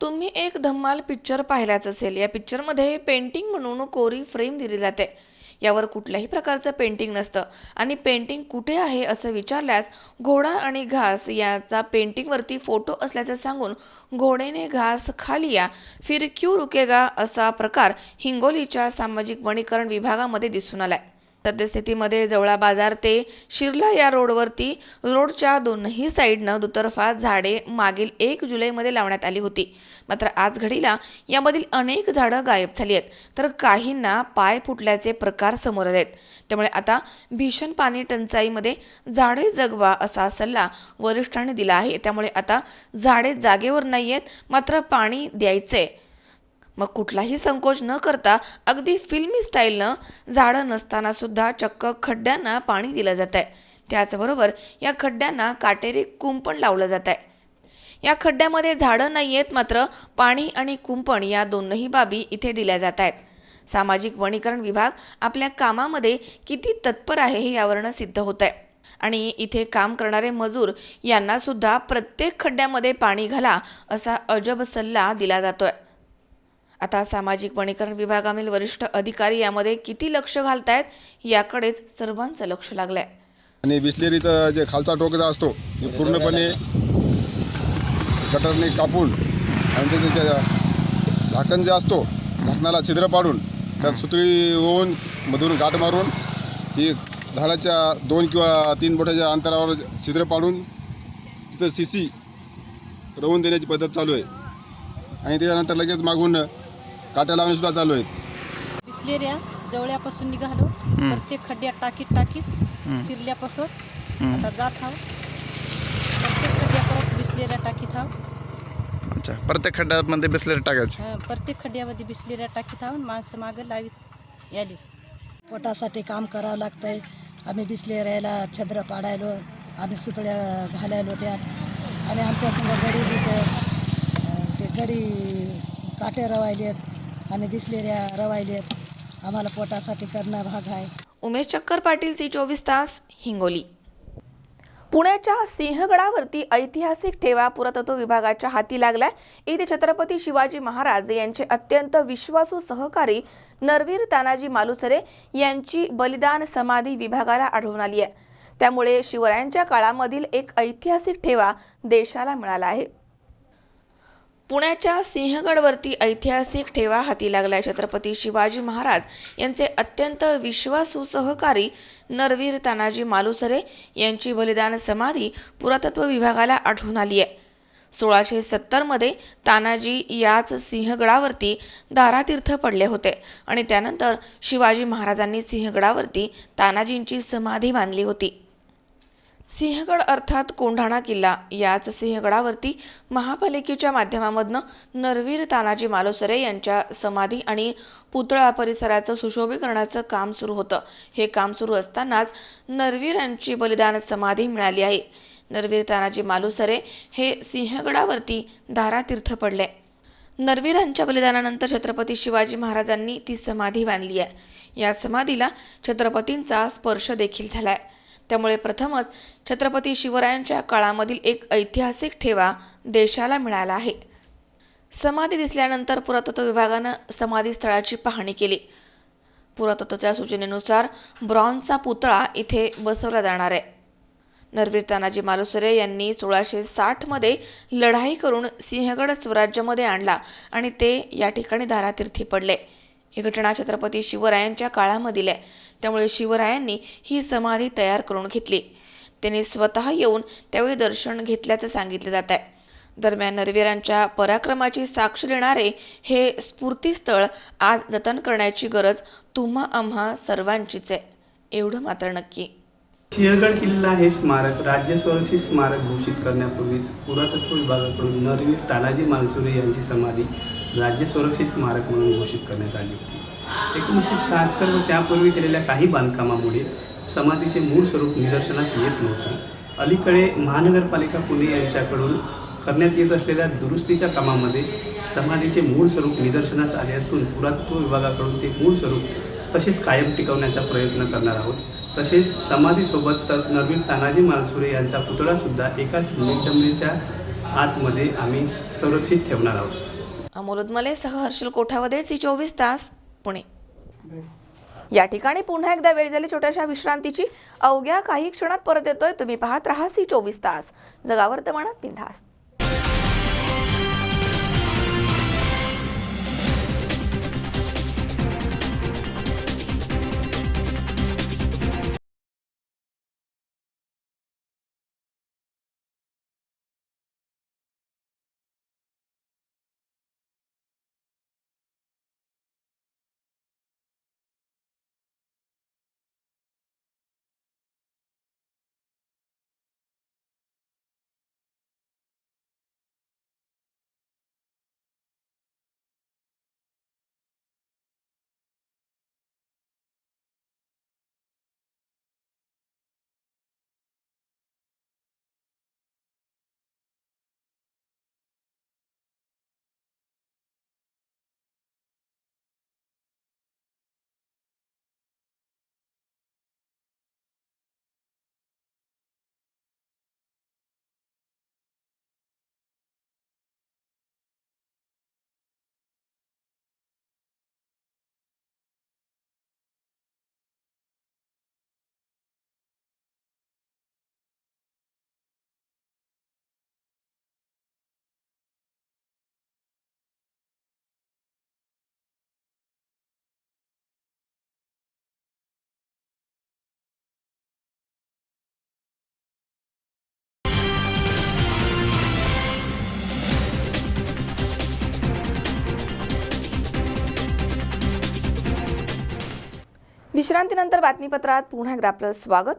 तुम्ही एक धम्माल पिक्चर पाहिलाच असेल. या पिक्चरमध्ये पेंटिंग म्हणून कोरी फ्रेम दिली जाते. यावर कुठल्याही प्रकारचं पेंटिंग नसतं आणि पेंटिंग कुठे आहे असं विचारल्यास घोडा आणि घास याचा पेंटिंगवरती फोटो असल्याचं सांगून घोडेने घास खा लिया फिर क्यों रुकेगा असा प्रकार हिंगोलीच्या सामाजिक वनीकरण विभागामध्ये दिसून आलाय. सद्यस्थितीमध्ये जवळा बाजार ते शिरला या रोडवरती रोडच्या दोनही साईडनं दुतर्फा झाडे मागील 1 जुलैमध्ये लावण्यात आली होती. मात्र आज घडीला यामधील अनेक झाडं गायब झाली आहेत तर काहींना पाय फुटल्याचे प्रकार समोर आले आहेत. त्यामुळे आता भीषण पाणी टंचाईमध्ये झाडे जगवा असा सल्ला वरिष्ठांनी दिला आहे. त्यामुळे आता झाडे जागेवर नाही आहेत मात्र पाणी द्यायचे. मग कुठलाही संकोच न करता अगदी फिल्मी स्टाईलनं झाडं नसताना सुद्धा चक्क खड्ड्यांना पाणी दिलं जात आहे. त्याचबरोबर या खड्ड्यांना काटेरी कुंपण लावलं जात आहे. या खड्ड्यामध्ये झाडं नाही आहेत मात्र पाणी आणि कुंपण या दोनही बाबी इथे दिल्या जात आहेत. सामाजिक वनीकरण विभाग आपल्या कामामध्ये किती तत्पर आहे हे यावरनं सिद्ध होत आहे. आणि इथे काम करणारे मजूर यांना सुद्धा प्रत्येक खड्ड्यामध्ये पाणी घाला असा अजब सल्ला दिला जातोय. आता सामाजिक वनीकरण विभागातील वरिष्ठ अधिकारी यामध्ये किती लक्ष घालतायत याकडेच सर्वांचं लक्ष लागलंय. आणि बिस्लेरीचा जे खालचा टोकदा असतो हे पूर्णपणे कटरने कापून आणि त्याचं झाकण जे असतो झाकणाला छिद्र पाडून त्यात सुतळी होऊन मधून गाठ मारून ही झाडाच्या 2 किंवा 3 बोटाच्या अंतरावर छिद्र पाडून तिथं सीसी रवून देण्याची पद्धत चालू आहे. आणि त्याच्यानंतर लगेच मागून काट्या लावणे सुद्धा चालू आहेत. बिस्लेऱ्या जवळ्यापासून निघालो प्रत्येक खड्ड्यात टाकीत शिरल्यापासून आता जात हाव प्रत्येक खड्ड्यात बिस्लेऱ्या टाकीत हाव. अच्छा, प्रत्येक खड्ड्यामध्ये बिस्लेरी टाकायची. प्रत्येक खड्ड्यामध्ये बिस्लेऱ्या टाकीत हाव. माणसं मागं लावीत याली. पोटासाठी काम करावं लागतंय. आम्ही बिस्लेऱ्याला छद्र पाडायलो, आम्ही सुतळ्या घालायलो त्यात आणि आमच्या समोर गडी ते गडी काटे रवायलेत आणि बिस्लेऱ्या रवायलेत. आम्हाला पोटासाठी करणं भाग आहे. उमेश चक्कर पाटील, C24 तास, हिंगोली. पुण्याच्या सिंहगडावरती ऐतिहासिक ठेवा पुरातत्व विभागाच्या हाती लागलाय. इथे छत्रपती शिवाजी महाराज यांचे अत्यंत विश्वासू सहकारी नरवीर तानाजी मालुसरे यांची बलिदान समाधी विभागाला आढळून आली आहे. त्यामुळे शिवरायांच्या काळामधील एक ऐतिहासिक ठेवा देशाला मिळाला आहे. पुण्याच्या सिंहगडवरती ऐतिहासिक ठेवा हाती लागलाय. छत्रपती शिवाजी महाराज यांचे अत्यंत विश्वासू सहकारी नरवीर तानाजी मालुसरे यांची बलिदान समाधी पुरातत्व विभागाला आढळून आली आहे. 1670 तानाजी याच सिंहगडावरती दारातीर्थ पडले होते आणि त्यानंतर शिवाजी महाराजांनी सिंहगडावरती तानाजींची समाधी बांधली होती. सिंहगड अर्थात कोंढाणा किल्ला याच सिंहगडावरती महापालिकेच्या माध्यमामधनं नरवीर तानाजी मालुसरे यांच्या समाधी आणि पुतळा परिसराचं सुशोभीकरणाचं काम सुरू होतं. हे काम सुरू असतानाच नरवीरांची बलिदान समाधी मिळाली आहे. नरवीर तानाजी मालुसरे हे सिंहगडावरती दारातीर्थ पडले. नरवीरांच्या बलिदानानंतर छत्रपती शिवाजी महाराजांनी ती समाधी बांधली आहे. या समाधीला छत्रपतींचा स्पर्श देखील झालाय. त्यामुळे प्रथमच छत्रपती शिवरायांच्या काळामधील एक ऐतिहासिक ठेवा देशाला मिळाला आहे. समाधी दिसल्यानंतर पुरातत्व विभागानं समाधी स्थळाची पाहणी केली. पुरातत्वच्या सूचनेनुसार ब्रॉन्झचा पुतळा इथे बसवला जाणार आहे. नरवीर तानाजी मालुसरे यांनी 1660 लढाई करून सिंहगड स्वराज्यामध्ये आणला आणि ते या ठिकाणी दारातीर्थी पडले. ही घटना छत्रपती शिवरायांच्या काळामधील आहे. त्यामुळे शिवरायांनी ही समाधी तयार करून घेतली. त्यांनी स्वतः येऊन त्यावेळी दर्शन घेतल्याचं सांगितलं जात आहे. दरम्यान नरवीरांच्या पराक्रमाची साक्ष देणारे हे स्फूर्तीस्थळ आज जतन करण्याची गरज तुम्हा आम्हा सर्वांचीच आहे, एवढं मात्र नक्की. सिंहगड किल्ला हे स्मारक राज्य संरक्षित स्मारक घोषित करण्यापूर्वीच पुरातत्व विभागाकडून नरवीर तानाजी मालुसरे यांची समाधी राज्य संरक्षित स्मारक म्हणून घोषित करण्यात आली होती. 1976 व त्यापूर्वी केलेल्या काही बांधकामामुळे समाधीचे मूळ स्वरूप निदर्शनास येत नव्हते. अलीकडे महानगरपालिका पुणे यांच्याकडून करण्यात येत असलेल्या दुरुस्तीच्या कामामध्ये समाधीचे मूळ स्वरूप निदर्शनास आले असून पुरातत्व विभागाकडून ते मूळ स्वरूप तसेच कायम टिकवण्याचा प्रयत्न करणार आहोत. तसेच समाधीसोबत तर नरवीर तानाजी मालसुरे यांचा पुतळासुद्धा एकाच मेघडंबरीच्या आतमध्ये आम्ही संरक्षित ठेवणार आहोत. अमोल उदमलेसह हर्षल कोठावदे, Zee24 तास, पुणे. या ठिकाणी पुन्हा एकदा वेळ झाली छोट्याशा विश्रांतीची. अवघ्या काही क्षणात परत येतोय. तुम्ही पाहत राहा Zee24 तास, जगा वर्तमानात बिनधास्त. विश्रांतीनंतर बातमीपत्रात पुन्हा एकदा आपलं स्वागत.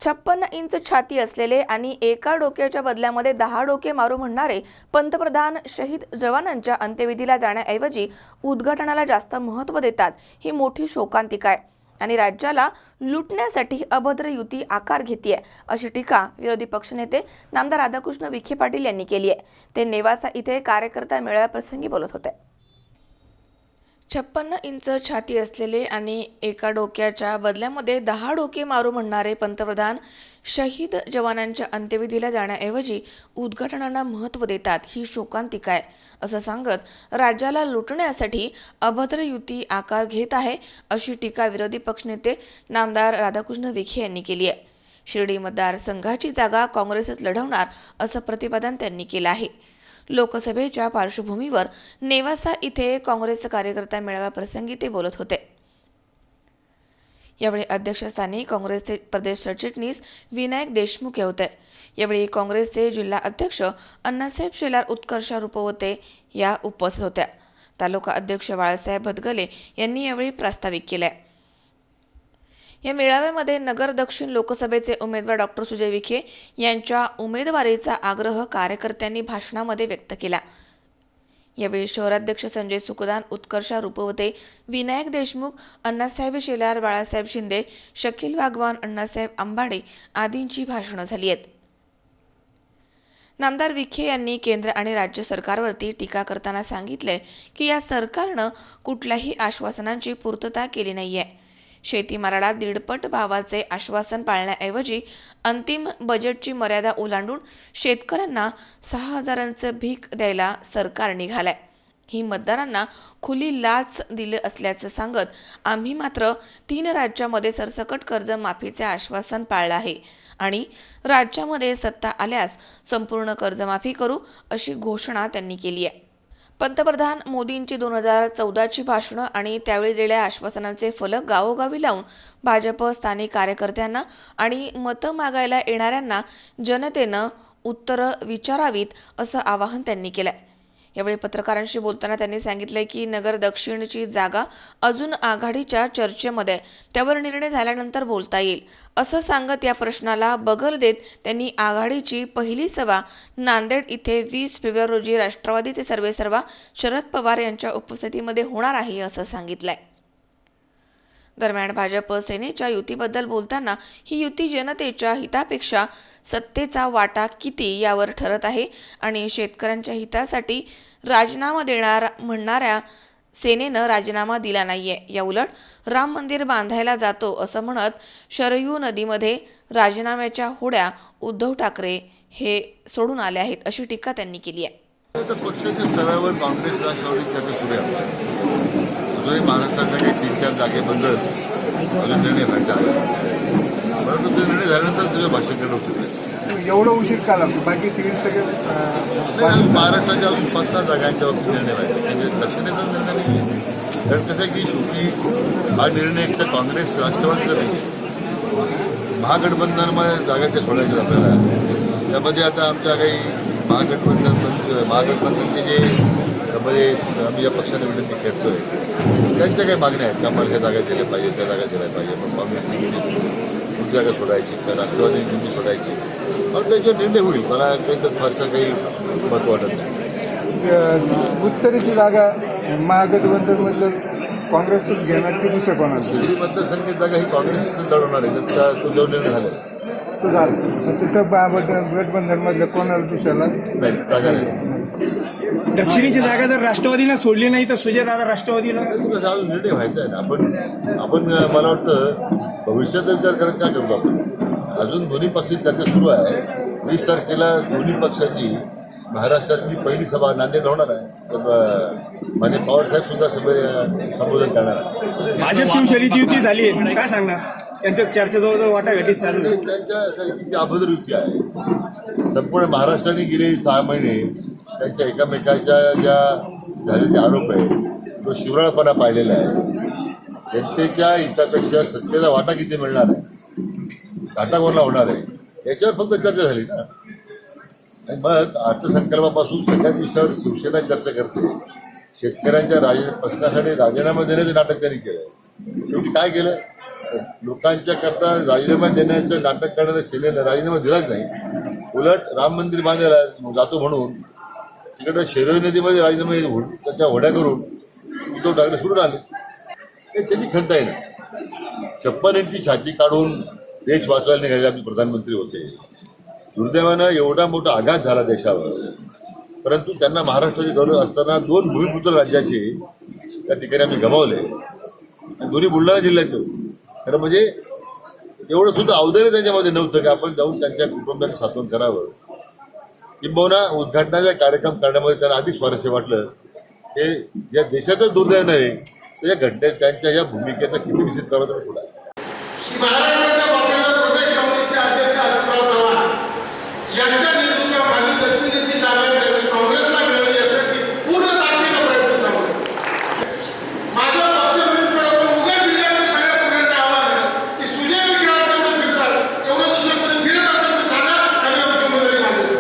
56 इंच छाती असलेले आणि एका डोक्याच्या बदल्यामध्ये 10 डोके मारू म्हणणारे पंतप्रधान शहीद जवानांच्या अंत्यविधीला जाण्याऐवजी उद्घाटनाला जास्त महत्त्व देतात. ही मोठी शोकांतिका आहे आणि राज्याला लुटण्यासाठी अभद्र युती आकार घेतेय, अशी टीका विरोधी पक्षनेते नामदार राधाकृष्ण विखे पाटील यांनी केली आहे. ते नेवासा इथे कार्यकर्ता मेळाव्याप्रसंगी बोलत होते. 56 इंच छाती असलेले आणि एका डोक्याच्या बदल्यामध्ये 10 डोके मारू म्हणणारे पंतप्रधान शहीद जवानांच्या अंत्यविधीला जाण्याऐवजी उद्घाटनांना महत्त्व देतात. ही शोकांतिका आहे, असं सांगत राज्याला लुटण्यासाठी अभद्र युती आकार घेत आहे, अशी टीका विरोधी पक्षनेते नामदार राधाकृष्ण विखे यांनी केली आहे. शिर्डी मतदारसंघाची जागा काँग्रेसच लढवणार, असं प्रतिपादन त्यांनी केलं आहे. लोकसभेच्या पार्श्वभूमीवर नेवासा इथे काँग्रेस कार्यकर्ता मेळाव्याप्रसंगी ते बोलत होते. यावेळी अध्यक्षस्थानी काँग्रेसचे प्रदेश सरचिटणीस विनायक देशमुख होते. यावेळी काँग्रेसचे जिल्हा अध्यक्ष अण्णासाहेब शेलार, उत्कर्षा रुपवते या उपस्थित होत्या. तालुका अध्यक्ष बाळासाहेब भदगले यांनी यावेळी प्रास्ताविक केले. या मेळाव्यामध्ये नगर दक्षिण लोकसभेचे उमेदवार डॉक्टर सुजय विखे यांच्या उमेदवारीचा आग्रह कार्यकर्त्यांनी भाषणामध्ये व्यक्त केला. यावेळी शहराध्यक्ष संजय सुखदान, उत्कर्षा रुपवते, विनायक देशमुख, अण्णासाहेब शेलार, बाळासाहेब शिंदे, शकील वाघवान, अण्णासाहेब आंबाडे आदींची भाषणं झाली आहेत. नामदार विखे यांनी केंद्र आणि राज्य सरकारवरती टीका करताना सांगितले की या सरकारनं कुठल्याही आश्वासनांची पूर्तता केली नाहीये. शेतीमालाला 1.5 भावाचे आश्वासन पाळण्याऐवजी अंतिम बजेटची मर्यादा ओलांडून शेतकऱ्यांना 6,000चं भीक द्यायला सरकार निघालंय. ही मतदारांना खुली लाच दिली असल्याचं सांगत आम्ही मात्र 3 राज्यामध्ये सरसकट कर्जमाफीचे आश्वासन पाळलं आहे आणि राज्यामध्ये सत्ता आल्यास संपूर्ण कर्जमाफी करू, अशी घोषणा त्यांनी केली आहे. पंतप्रधान मोदींची 2014ची भाषणं आणि त्यावेळी दिलेल्या आश्वासनांचे फलक गावोगावी लावून भाजप स्थानिक कार्यकर्त्यांना आणि मतं मागायला येणाऱ्यांना जनतेनं उत्तरं विचारावीत, असं आवाहन त्यांनी केलंय. यावेळी पत्रकारांशी बोलताना त्यांनी सांगितले की नगर दक्षिणची जागा अजून आघाडीच्या चर्चेमध्ये, त्यावर निर्णय झाल्यानंतर बोलता येईल, असं सांगत या प्रश्नाला बगल देत त्यांनी आघाडीची पहिली सभा नांदेड इथे 20 फेब्रुवारी रोजी राष्ट्रवादीचे सर्वेसर्वा शरद पवार यांच्या उपस्थितीमध्ये होणार आहे, असं सांगितलंय. दरम्यान भाजप सेनेच्या युतीबद्दल बोलताना ही युती जनतेच्या हितापेक्षा सत्तेचा वाटा किती यावर ठरत आहे आणि शेतकऱ्यांच्या हितासाठी राजीनामा देणार म्हणणाऱ्या सेनेनं राजीनामा दिला नाहीये. या उलट राम मंदिर बांधायला जातो असं म्हणत शरयू नदीमध्ये राजीनाम्याच्या होड्या उद्धव ठाकरे हे सोडून आले आहेत अशी टीका त्यांनी केली आहे. आता पक्षाच्या स्तरावर काँग्रेस राष्ट्रवादी चर्चा सुरू आहे. अजूनही महाराष्ट्रातल्या काही 3-4 जागेबद्दल अजून निर्णय व्हायचा आहे, परंतु ते निर्णय झाल्यानंतर त्याचं भाष्य करणं उचित आहे. एवढं उशीर का लागतो? बाकी सगळे महाराष्ट्राच्या अजून 5-6 जागांच्या बाबतीत निर्णय व्हायचा, म्हणजे दक्षिणेचा निर्णय नाही. कारण कसं आहे की शेवटी हा निर्णय एक तर काँग्रेस राष्ट्रवादीचा नाही, महागठबंधनमुळे जागाच्या सोडायच्या आपल्याला. त्यामध्ये आता आमच्या काही महागठबंधनचे जे त्यामध्ये आम्ही या पक्षाने विनंती खेळतोय त्यांच्या काही मागण्या आहेत का, मला ह्या जागा दिल्या पाहिजे, त्या जागा दिल्या पाहिजे, मग काँग्रेसने जागा सोडायची का राष्ट्रवादी निवडणूक सोडायची, मग त्याच्यावर निर्णय होईल. मला काही तर फारसं काही मत वाटत नाही. उत्तरेची जागा महागठबंधनमधलं काँग्रेसच घेणार की दुसरं कोणाला? शिर्डी मतदारसंघाची जागा ही काँग्रेस लढवणार आहे, तो जो निर्णय झाला तो झालं तिथं गठबंधनमधलं कोणाला दुसऱ्याला नाही, जागा नाही. दक्षिणेची जागा जर राष्ट्रवादीला सोडली नाही तर सुजयदादा राष्ट्रवादीला अजून निर्णय व्हायचा आहे ना. आपण मला वाटतं भविष्याचा विचार करत काय करतो आपण. अजून दोन्ही पक्षाची चर्चा सुरू आहे. 20 तारखेला दोन्ही पक्षाची महाराष्ट्रातली पहिली सभा नांदेड होणार आहे. माने पवारसाहेब सुद्धा संबोधन करणार आहे. भाजप शिवसेनेची युती झाली आहे, काय सांगणार? त्यांच्या चर्चा जवळजवळ वाटाघाटीत चालू आहे. त्यांच्या अभद्र युती आहे. संपूर्ण महाराष्ट्राने गेले 6 महिने त्यांच्या एकामेकाच्या ज्या झालेले आरोप आहे तो शिवराळपणा पाहिलेला आहे. जनतेच्या हितापेक्षा सत्तेचा वाटा किती मिळणार आहे, घाटा कोणाला होणार आहे, याच्यावर फक्त चर्चा झाली ना. आणि मग अर्थसंकल्पापासून सगळ्याच विषयावर शिवसेना चर्चा करते. शेतकऱ्यांच्या प्रश्नासाठी राजीनामा देण्याचं नाटक त्यांनी केलं. शेवटी काय केलं, लोकांच्या करता राजीनामा देण्याचं नाटक करणाऱ्या सेनेनं राजीनामा दिलाच नाही. उलट राम मंदिर बांधायला जातो म्हणून तिकडं शरयू नदीमध्ये राजीनामा त्याच्या होड्या करून उद्धव ठाकरे सुरू आले. हे त्याची खंत आहे ना. 56 इंची छाती काढून देश वाचवायला निघाले आपले प्रधानमंत्री होते. दुर्दैवानं एवढा मोठा आघात झाला देशावर, परंतु त्यांना महाराष्ट्राची गौरव असताना 2 भूमिपुत्र राज्याचे त्या ठिकाणी आम्ही गमावले. दोन्ही बुलढाणा जिल्ह्यात. खरं म्हणजे एवढं सुद्धा अवधार्य त्यांच्यामध्ये नव्हतं की आपण जाऊन त्यांच्या कुटुंबाने साथून करावं. किंबहुना उद्घाटनाचा कार्यक्रम करण्यामध्ये त्यांना अधिक स्वारस्य वाटलं. हे या देशाचं दुर्दैव नव्हे, त्याच्या घटनेत त्यांच्या या भूमिकेचा किती निश्चित करावा तर सोडा. महाराष्ट्राच्या बाबतीत प्रदेश काँग्रेसचे अध्यक्ष अशोकराव चव्हाण यांच्या नेतृत्वाखाली दक्षिणेची जागा काँग्रेसला मिळावी यासाठी पूर्ण ताकदीने प्रयत्न चालू आहे. माझा पक्षविरोधी सोडा उगा जिल्ह्यातील सगळ्या पुढाऱ्यांना आव्हान आहे की सुजय विचारात जेवढं फिरतात एवढं दुसरं कोणी फिरत असेल तर सांगा, आम्ही आमची उमेदवारी मागतो.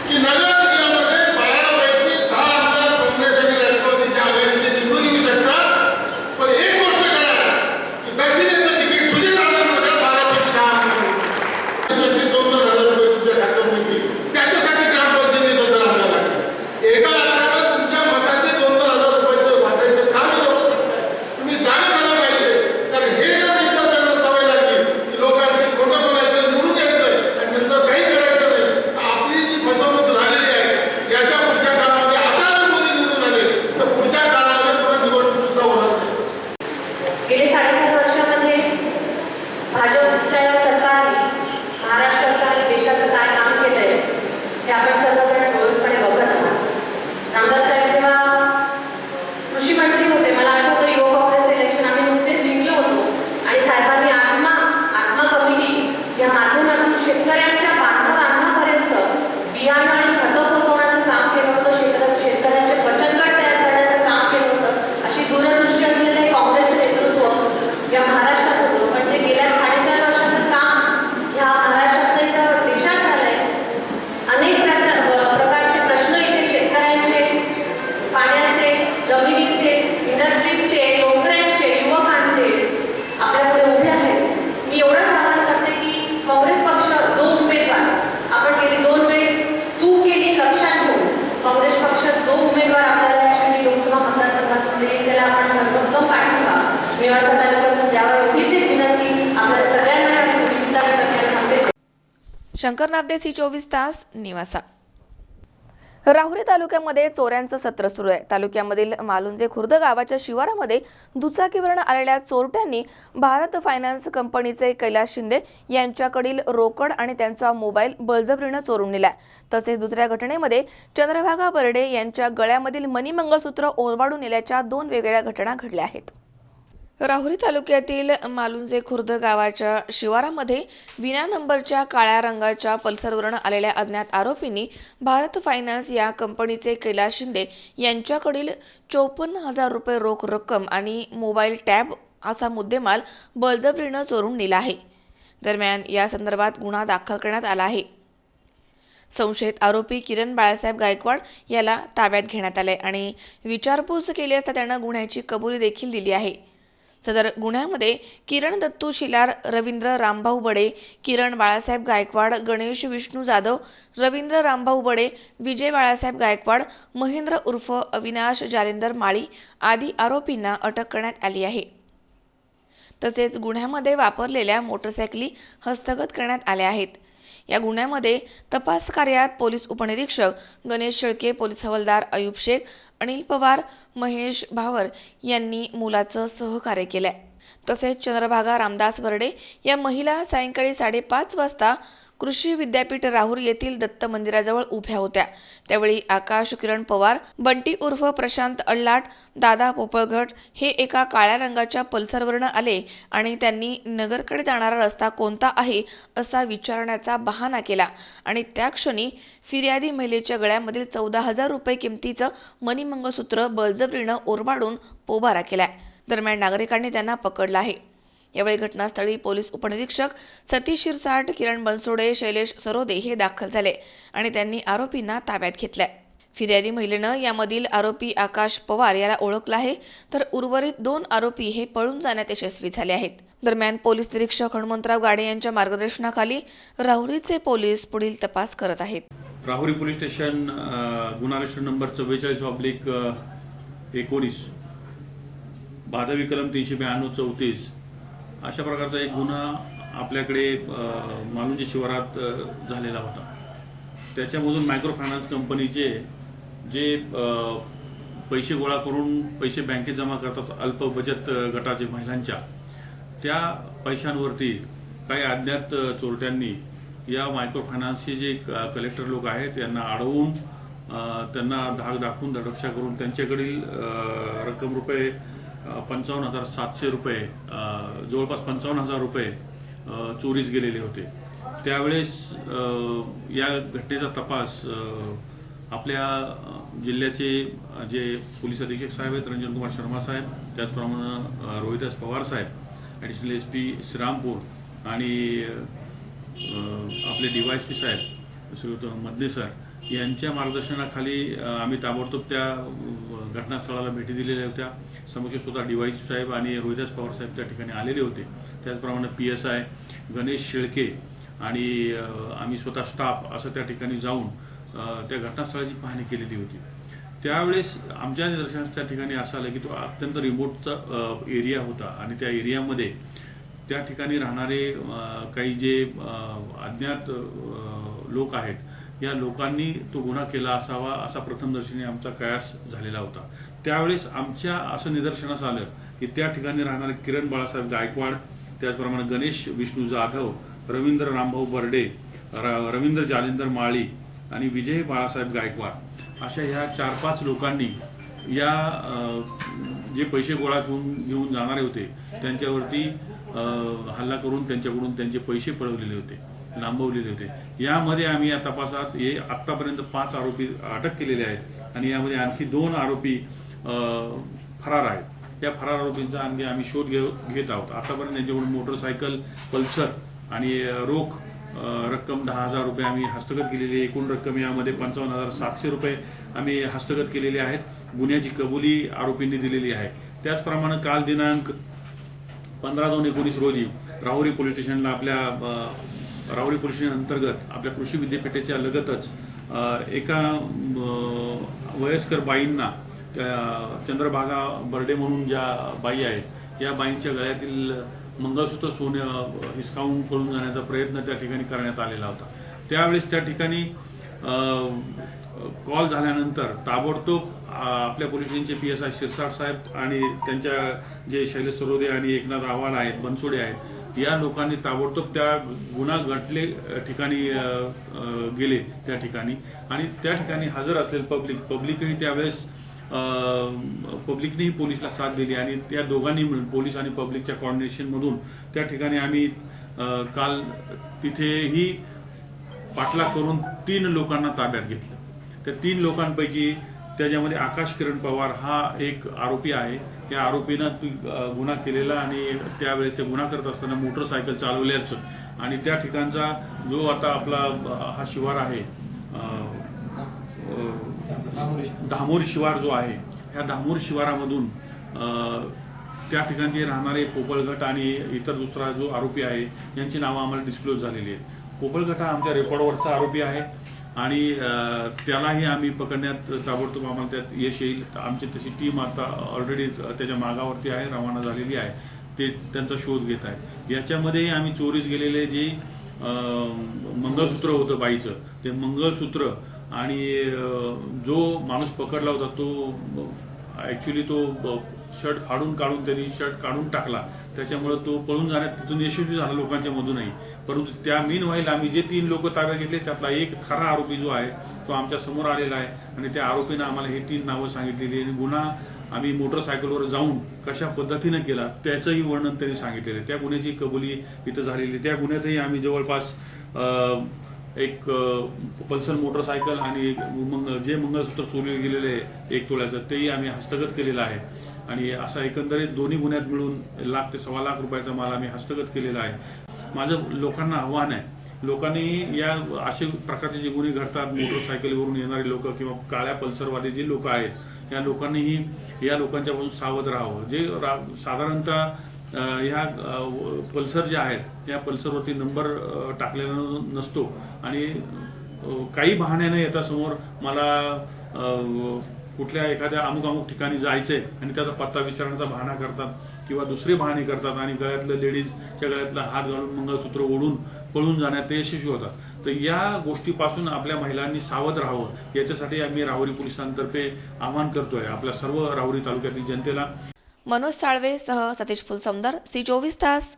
की नगर जिल्ह्यामध्ये 12 पैकी 10 आमदार काँग्रेस आणि राष्ट्रवादीच्या आघाडीचे निवडून येऊ शकतात. पण एक गोष्ट करा की दक्षिणेचं तिकीट सुजय दादांना शंकर नागदे, C24 तास, निवासा. राहुरी तालुक्यामध्ये चोऱ्यांचं सत्र सुरू आहे. तालुक्यामधील मालुंजे खुर्द गावाच्या शिवारामध्ये दुचाकीवरून आलेल्या चोरट्यांनी भारत फायनान्स कंपनीचे कैलास शिंदे यांच्याकडील रोकड आणि त्यांचा मोबाईल बळजबरीनं चोरून नेला. तसेच दुसऱ्या घटनेमध्ये चंद्रभागा बर्डे यांच्या गळ्यामधील मनी मंगळसूत्र ओरबाडून नेल्याच्या 2 वेगवेगळ्या घटना घडल्या आहेत. राहुरी तालुक्यातील मालुंजे खुर्द गावाच्या शिवारामध्ये विना नंबरच्या काळ्या रंगाच्या पल्सरवरून आलेल्या अज्ञात आरोपींनी भारत फायनान्स या कंपनीचे कैलास शिंदे यांच्याकडील 54,000 रुपये रोख रक्कम आणि मोबाईल टॅब असा मुद्देमाल बळजबरीनं चोरून नेला आहे. दरम्यान या संदर्भात गुन्हा दाखल करण्यात आला आहे. संशयित आरोपी किरण बाळासाहेब गायकवाड याला ताब्यात घेण्यात आले आणि विचारपूस केली असता त्यानं गुन्ह्याची कबुली देखील दिली आहे. सदर गुन्ह्यामध्ये किरण दत्तू शिलार, रवींद्र रामभाऊ बडे, किरण बाळासाहेब गायकवाड, गणेश विष्णू जाधव, रवींद्र रामभाऊ बडे, विजय बाळासाहेब गायकवाड, महेंद्र उर्फ अविनाश जालिंदर माळी आदी आरोपींना अटक करण्यात आली आहे. तसेच गुन्ह्यामध्ये वापरलेल्या मोटरसायकली हस्तगत करण्यात आल्या आहेत. या गुन्ह्यामध्ये तपास कार्यात पोलीस उपनिरीक्षक गणेश शेळके, पोलीस हवालदार अयूब शेख, अनिल पवार, महेश भावर यांनी मुलाचं सहकार्य केलंय. तसेच चंद्रभागा रामदास बर्डे या महिला सायंकाळी 5:30 वाजता कृषी विद्यापीठ राहुर येथील दत्त मंदिराजवळ उभ्या होत्या. त्यावेळी आकाश किरण पवार, बंटी उर्फ प्रशांत अल्लाट, दादा पोपळघट हे एका काळ्या रंगाच्या पल्सरवरून आले आणि त्यांनी नगरकडे जाणारा रस्ता कोणता आहे असा विचारण्याचा बहाणा केला आणि त्या क्षणी फिर्यादी महिलेच्या गळ्यामधील 14,000 रुपये किमतीचं मनी मंगळसूत्र बळजबरीनं ओरबाडून पोबारा केलाय. दरम्यान नागरिकांनी त्यांना पकडलं आहे. यावेळी घटनास्थळी पोलीस उपनिरीक्षक सतीश शिरसाट, किरण बनसोडे, शैलेश सरोदे हे दाखल झाले आणि त्यांनी आरोपींना ताब्यात घेतलंय. फिर्यादी महिलेनं यामधील आरोपी आकाश पवार याला ओळखलं आहे, तर उर्वरित 2 आरोपी हे पळून जाण्यात यशस्वी झाले आहेत. दरम्यान पोलीस निरीक्षक हनुमंतराव गाडे यांच्या मार्गदर्शनाखाली राहुरीचे पोलीस पुढील तपास करत आहेत. राहुरी पोलीस स्टेशन गुन्हा रजिस्टर नंबर 44/19 भादवी कलम 392-34 अशा प्रकारचा एक गुन्हा आपल्याकडे मालुंजे शिवारात झालेला होता. त्याच्यामधून मायक्रो फायनान्स कंपनीचे जे पैसे गोळा करून पैसे बँकेत जमा करतात अल्प बचत गटाचे महिलांच्या, त्या पैशांवरती काही अज्ञात चोरट्यांनी या मायक्रो फायनान्सचे जे कलेक्टर लोक आहेत यांना अडवून त्यांना धाक दाखवून दडपशा करून त्यांच्याकडील रक्कम रुपये 55,700 रुपये, जवळपास 55,000 रुपये चोरीस गेलेले होते. त्यावेळेस या घटनेचा तपास आपल्या जिल्ह्याचे जे पोलीस अधीक्षक साहेब आहेत रंजन कुमार शर्मा साहेब, त्याचप्रमाणे रोहिदास पवार साहेब, ॲडिशनल SP श्रीरामपूर आणि आपले DYSP साहेब श्रीयुत मदने सर यांच्या मार्गदर्शनाखाली आम्ही ताबडतोब त्या घटनास्थळाला भेटी दिलेल्या होत्या. समक्ष स्वतः DYSP साहेब आणि रोहिदास पवार साहेब त्या ठिकाणी आलेले होते. त्याचप्रमाणे PSI गणेश शेळके आणि आम्ही स्वतः स्टाफ असं त्या ठिकाणी जाऊन त्या घटनास्थळाची पाहणी केलेली होती. त्यावेळेस आमच्या निदर्शनास त्या ठिकाणी असं आलं की तो अत्यंत रिमोटचा एरिया होता आणि त्या एरियामध्ये त्या ठिकाणी राहणारे काही जे अज्ञात लोक आहेत, या लोकांनी तो गुन्हा केला असावा असा प्रथमदर्शनी आमचा कयास झालेला होता. त्यावेळेस आमच्या असं निदर्शनास आलं की त्या ठिकाणी राहणारे किरण बाळासाहेब गायकवाड, त्याचप्रमाणे गणेश विष्णू जाधव, रवींद्र रामभाऊ बर्डे, रवींद्र जालिंदर माळी आणि विजय बाळासाहेब गायकवाड अशा ह्या 4-5 लोकांनी या जे पैसे गोळा घेऊन जाणारे होते त्यांच्यावरती हल्ला करून त्यांच्याकडून त्यांचे पैसे पळवलेले होते, लांबवलेले होते. यामध्ये आम्ही या तपासात आतापर्यंत 5 आरोपी अटक केलेले आहेत आणि यामध्ये आणखी 2 आरोपी फरार आहेत. या फरार आरोपींचा आणखी आम्ही शोध घेत आहोत. आतापर्यंत त्यांच्याकडून मोटरसायकल, पल्सर आणि रोख रक्कम 10,000 रुपये आम्ही हस्तगत केलेली आहे. एकूण रक्कम यामध्ये 55,700 रुपये आम्ही हस्तगत केलेले आहेत. गुन्ह्याची कबुली आरोपींनी दिलेली आहे. त्याचप्रमाणे काल दिनांक 15/2/19 रोजी राहुरी पोलीस स्टेशनला आपल्या राहुरी पोलीस स्टेशन अंतर्गत आपल्या कृषी विद्यापीठाच्या लगतच एका वयस्कर बाईंना चंद्रभागा बर्डे म्हणून ज्या बाई आहेत या बाईंच्या गळ्यातील मंगळसूत्र सोने हिसकावून पळून जाण्याचा प्रयत्न त्या ठिकाणी करण्यात आलेला होता. त्यावेळेस त्या ठिकाणी कॉल झाल्यानंतर ताबडतोब आपल्या पोलीस स्टेशनचे PSI शिरसाट साहेब आणि त्यांच्या जे शैलेश सरोदे आणि एकनाथ आव्हाड आहेत, बनसोडे आहेत, या लोकांनी ताबडतोब त्या गुन्हा घडले ठिकाणी गेले त्या ठिकाणी आणि त्या ठिकाणी हजर असलेले पब्लिकही त्यावेळेस पब्लिकनेही पोलिसला साथ दिली आणि त्या दोघांनी मिळून पोलीस आणि पब्लिकच्या कॉर्डिनेशनमधून त्या ठिकाणी आम्ही काल तिथेही पाठलाग करून 3 लोकांना ताब्यात घेतलं. त्या 3 लोकांपैकी त्याच्यामध्ये आकाश किरण पवार हा एक आरोपी आहे. या आरोपीनं गुन्हा केलेला आणि त्यावेळेस ते गुन्हा करत असताना मोटरसायकल चालवल्याचं आणि त्या ठिकाणचा जो आता आपला हा शिवार आहे धामोरी शिवार जो आहे, ह्या धामोरी शिवारामधून त्या ठिकाणचे राहणारे पोपळगट आणि इतर दुसरा जो आरोपी आहे यांची नावं आम्हाला डिस्क्लोज झालेली आहेत. पोपळगट हा आमच्या रेकॉर्डवरचा आरोपी आहे आणि त्यालाही आम्ही पकडण्यात ताबडतोब आम्हाला त्यात यश येईल. आमची तशी टीम आता ऑलरेडी त्याच्या मागावरती आहे, रवाना झालेली आहे. ते त्यांचा शोध घेत आहे. याच्यामध्येही आम्ही चोरीस गेलेले जे मंगळसूत्र होतं बाईचं, ते मंगळसूत्र आणि जो माणूस पकडला होता तो ॲक्च्युली तो शर्ट काढून त्यांनी शर्ट काढून टाकला, त्याच्यामुळे तो पळून जाण्यात तिथून यशस्वी झाला लोकांच्या मधूनही. परंतु त्या मीन व्हाईल आम्ही जे 3 लोक ताब्यात घेतले त्यातला एक खरा आरोपी जो आहे तो आमच्या समोर आलेला आहे आणि त्या आरोपीनं आम्हाला हे 3 नावं सांगितलेली आणि गुन्हा आम्ही मोटरसायकलवर जाऊन कशा पद्धतीनं केला त्याचंही वर्णन त्यांनी सांगितलेलं आहे. त्या गुन्ह्याची कबुली इथं झालेली. त्या गुन्ह्यातही आम्ही जवळपास एक पल्सर मोटरसायकल आणि जे मंगळसूत्र चोरले गेलेले 1 तोळ्याचं तेही आम्ही हस्तगत केलेलं आहे आणि असा एकंदरीत दोन्ही गुन्ह्यात मिळून 1 लाख ते 1.25 लाख रुपयाचा माल आम्ही हस्तगत केलेला आहे. माझं लोकांना आव्हान आहे, लोकांनी या असे प्रकारचे जे गुन्हे घडतात, मोटरसायकलवरून येणारे लोक किंवा काळ्या पल्सरवाले जे लोक आहेत, या लोकांनीही या लोकांच्यापासून सावध राहावं. जे साधारणतः ह्या पल्सर ज्या आहेत या पल्सरवरती नंबर टाकलेला नसतो आणि काही बहाण्याने येता समोर मला कुठल्या एखाद्या अमुक ठिकाणी जायचंय आणि त्याचा पत्ता विचारण्याचा बहाणा करतात किंवा दुसरे बहाणे करतात आणि गळ्यातलं लेडीजच्या गळ्यातला हात घालून मंगळसूत्र ओढून पळून जाण्यात ते यशस्वी होतात. तर या गोष्टीपासून आपल्या महिलांनी सावध राहावं याच्यासाठी आम्ही राहुरी पोलिसांतर्फे आवाहन करतोय आपल्या सर्व राहुरी तालुक्यातील जनतेला. मनोज साळवे सह सतीश फुलसमदर, C24 तास.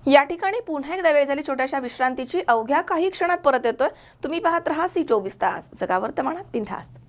या ठिकाणी पुन्हा एकदा वेळ झाली छोट्याशा विश्रांतीची. अवघ्या काही क्षणात परत येतोय. तुम्ही पाहत रहा C24 तास, जगा वर्तमानात बिनधास्त.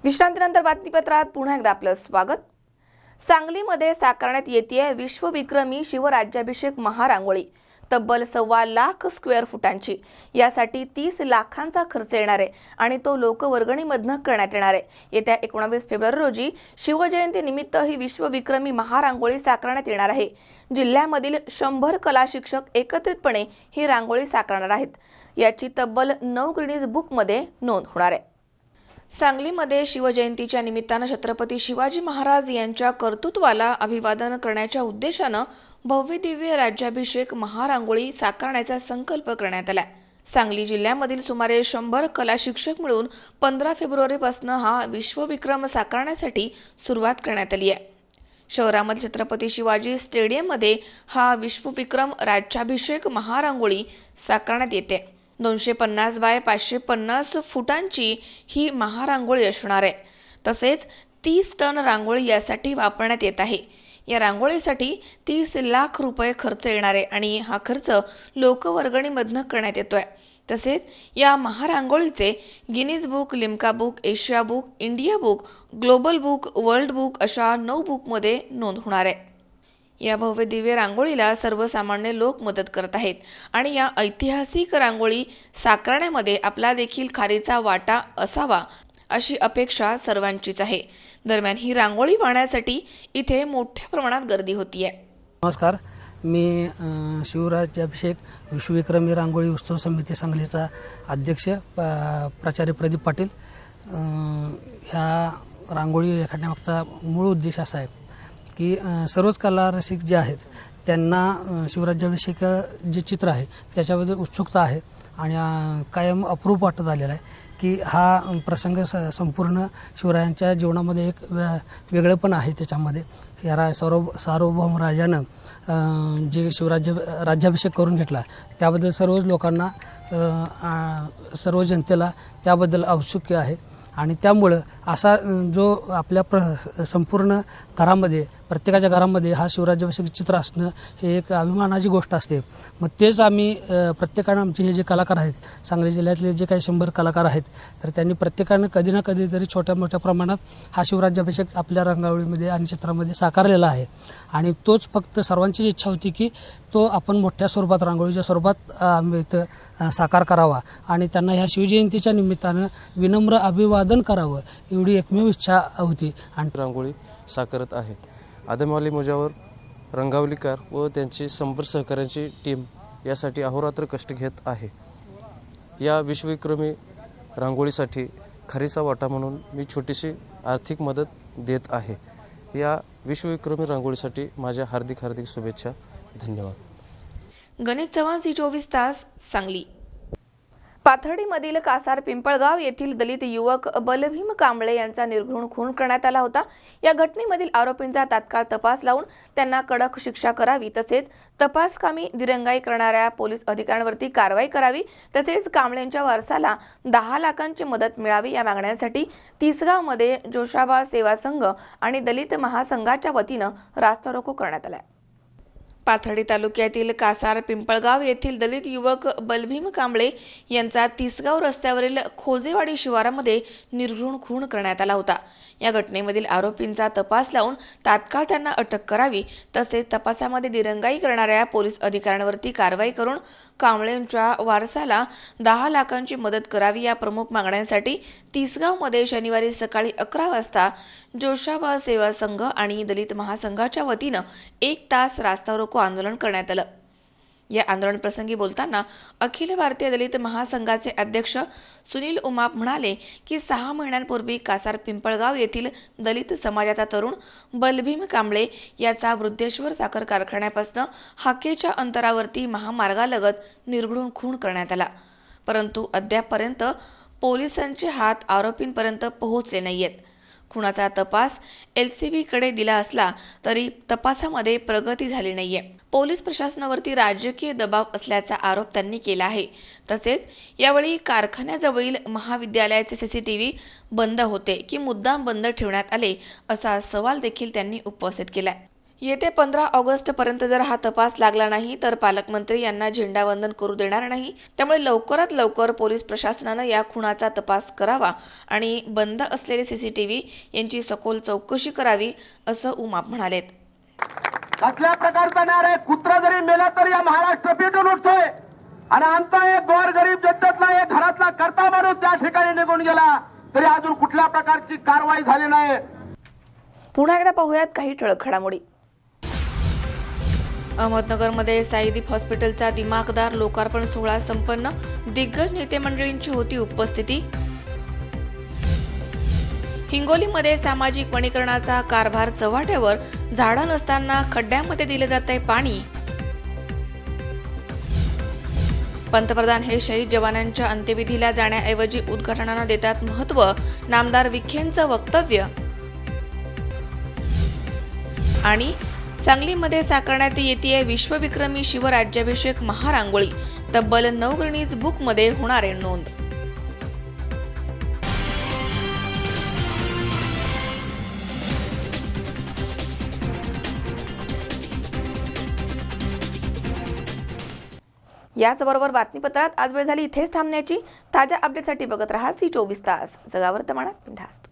विश्रांतीनंतर बातमीपत्रात पुन्हा एकदा आपलं स्वागत. सांगलीमध्ये साकारण्यात येतेय विश्वविक्रमी शिवराज्याभिषेक महारांगोळी. तब्बल 1.25 लाख स्क्वेअर फुटांची. यासाठी 30 लाखांचा खर्च येणार आहे आणि तो लोकवर्गणीमधनं करण्यात येणार आहे. येत्या 19 फेब्रुवारी रोजी शिवजयंतीनिमित्त ही विश्वविक्रमी महारांगोळी साकारण्यात येणार आहे. जिल्ह्यामधील 100 कला शिक्षक एकत्रितपणे ही रांगोळी साकारणार आहेत. याची तब्बल 9 गिनीज बुकमध्ये नोंद होणार आहे. सांगलीमध्ये शिवजयंतीच्या निमित्तानं छत्रपती शिवाजी महाराज यांच्या कर्तृत्वाला अभिवादन करण्याच्या उद्देशानं भव्य दिव्य राज्याभिषेक महारांगोळी साकारण्याचा संकल्प करण्यात आला. सांगली जिल्ह्यामधील सुमारे 100 कला शिक्षक मिळून 15 फेब्रुवारीपासून हा विश्वविक्रम साकारण्यासाठी सुरुवात करण्यात आली आहे. शहरामध्ये छत्रपती शिवाजी स्टेडियममध्ये हा विश्वविक्रम राज्याभिषेक महारांगोळी साकारण्यात येते. 250 बाय 550 फुटांची ही महारांगोळी असणार आहे. तसेच 30 टन रांगोळी यासाठी वापरण्यात येत आहे. या रांगोळीसाठी 30 लाख रुपये खर्च येणार आहे आणि हा खर्च लोकवर्गणीमधनं करण्यात येतोय. तसेच या महारांगोळीचे Guinness book, Limca book, Asia book, India book, global book, world book अशा 9 बुकमध्ये नोंद होणार आहे. या भव्य दिव्य रांगोळीला सर्वसामान्य लोक मदत करत आहेत आणि या ऐतिहासिक रांगोळी साकारण्यामध्ये आपला देखील खारीचा वाटा असावा अशी अपेक्षा सर्वांचीच आहे. दरम्यान ही रांगोळी पाहण्यासाठी इथे मोठ्या प्रमाणात गर्दी होतीये. नमस्कार, मी शिवराज्याभिषेक विश्वविक्रमी रांगोळी उत्सव समिती सांगलीचा अध्यक्ष प्राचार्य प्रदीप पाटील. ह्या रांगोळी रेखाटण्यामागचा मूळ उद्देश असा आहे की सर्वच कला रसिक जे आहेत त्यांना शिवराज्याभिषेक जे चित्र आहे त्याच्याबद्दल उत्सुकता आहे आणि कायम अप्रूप वाटत आलेला आहे की हा प्रसंग संपूर्ण शिवरायांच्या जीवनामध्ये एक वेगळेपण आहे. त्याच्यामध्ये या सार्वभौम राजानं जे राज्याभिषेक करून घेतला त्याबद्दल सर्वच लोकांना सर्व जनतेला त्याबद्दल औत्सुक्य आहे आणि त्यामुळं असा जो आपल्या संपूर्ण घरामध्ये प्रत्येकाच्या घरामध्ये हा शिवराज्याभिषेक चित्र असणं हे एक अभिमानाची गोष्ट असते. मग तेच आम्ही प्रत्येकानं आमचे हे जे कलाकार आहेत सांगली जिल्ह्यातले जे काही 100 कलाकार आहेत तर त्यांनी प्रत्येकानं कधी ना कधी तरी छोट्या मोठ्या प्रमाणात हा शिवराज्याभिषेक आपल्या रंगवळीमध्ये आणि चित्रामध्ये साकारलेला आहे आणि तोच फक्त सर्वांचीच इच्छा होती की तो आपण मोठ्या स्वरूपात रांगोळीच्या स्वरूपात आम्ही इथं साकार करावा आणि त्यांना ह्या शिवजयंतीच्या निमित्तानं विनम्र अभिवादन करावं एवढी एकमेव इच्छा होती. आणि रांगोळी साकारत आहे. आदमवाली मोजावर रंगावलीकार व त्यांची 100 सहकाऱ्यांची टीम यासाठी अहोरात्र कष्ट घेत आहे. या विश्वविक्रमी रांगोळीसाठी खारीचा वाटा म्हणून मी छोटीशी आर्थिक मदत देत आहे. या विश्वविक्रमी रांगोळीसाठी माझ्या हार्दिक शुभेच्छा. धन्यवाद. गणेश चव्हाण, झी24 तास, सांगली. पाथर्डीमधील कासार पिंपळगाव येथील दलित युवक बलभीम कांबळे यांचा निर्घृण खून करण्यात आला होता. या घटनेमधील आरोपींचा तात्काळ तपास लावून त्यांना कडक शिक्षा करावी, तसेच तपासकामी दिरंगाई करणाऱ्या पोलीस अधिकाऱ्यांवरती कारवाई करावी, तसेच कांबळेंच्या वारसाला 10 लाखांची मदत मिळावी या मागण्यांसाठी तिसगावमध्ये जोशाबा सेवा संघ आणि दलित महासंघाच्या वतीनं रास्ता रोको करण्यात आला. पाथर्डी तालुक्यातील कासार पिंपळगाव येथील दलित युवक बलभीम कांबळे यांचा तिसगाव रस्त्यावरील खोजेवाडी शिवारामध्ये निर्घृण खून करण्यात आला होता. या घटनेमधील आरोपींचा तपास लावून तात्काळ त्यांना अटक करावी, तसेच तपासामध्ये दिरंगाई करणाऱ्या पोलीस अधिकाऱ्यांवरती कारवाई करून कांबळेंच्या वारसाला 10 लाखांची मदत करावी या प्रमुख मागण्यांसाठी तिसगावमध्ये शनिवारी सकाळी 11 वाजता जोशाबा सेवा संघ आणि दलित महासंघाच्या वतीनं 1 तास रास्ता रोको आंदोलन करण्यात आलं. या आंदोलनप्रसंगी बोलताना अखिल भारतीय दलित महासंघाचे अध्यक्ष सुनील उमाप म्हणाले की 6 महिन्यांपूर्वी कासार पिंपळगाव येथील दलित समाजाचा तरुण बलभीम कांबळे याचा वृद्धेश्वर साखर कारखान्यापासून हाकेच्या अंतरावरती महामार्गालगत निर्घृण खून करण्यात आला. परंतु अद्यापपर्यंत पोलिसांचे हात आरोपींपर्यंत पोहोचले नाहीयेत. खुनाचा तपास LCBकडे दिला असला तरी तपासामध्ये प्रगती झाली नाहीये. पोलीस प्रशासनावरती राजकीय दबाव असल्याचा आरोप त्यांनी केला आहे. तसेच यावेळी कारखान्याजवळील महाविद्यालयाचे CCTV बंद होते की मुद्दाम बंद ठेवण्यात आले असा सवाल देखील त्यांनी उपस्थित केला. येत्या 15 ऑगस्टपर्यंत जर हा तपास लागला नाही तर पालकमंत्री यांना झेंडावंदन करू देणार नाही. त्यामुळे लवकरात लवकर पोलीस प्रशासनानं या खुनाचा तपास करावा आणि बंद असलेले CCTV यांची सखोल चौकशी करावी असं उमाप म्हणालेत. कसल्या प्रकारचा न्याय आहे? कुत्रा जरी मेला तरी या महाराष्ट्र पेटून उठतोय आणि आमचा एक गोरगरीब जनतेतला एक घरातला करता माणूस त्या ठिकाणी निघून गेला तरी अजून कुठल्या प्रकारची कारवाई झाली नाही. पुन्हा एकदा पाहूयात काही ठळक घडामोडी. अहमदनगरमध्ये साईदीप हॉस्पिटलचा दिमाखदार लोकार्पण सोहळा संपन्न. दिग्गज नेते मंडळींची होती उपस्थिती. हिंगोलीमध्ये सामाजिक वनीकरणाचा कारभार चव्हाट्यावर, झाडं नसताना खड्ड्यामध्ये दिले जाते पाणी. पंतप्रधान हे शहीद जवानांच्या अंत्यविधीला जाण्याऐवजी उद्घाटनाला देतात महत्त्व, नामदार विखेंचं वक्तव्य. आणि सांगलीमध्ये साकारण्यात येते विश्वविक्रमी शिवराज्याभिषेक महारांगोळी, तब्बल 9 गिनीज बुकमध्ये होणार आहे नोंद. याचबरोबर बातमीपत्रात आज वेळ झाली इथेच थांबण्याची. ताज्या अपडेटसाठी बघत रहा C24 तास. जगावर्तमानात बिनधास्त.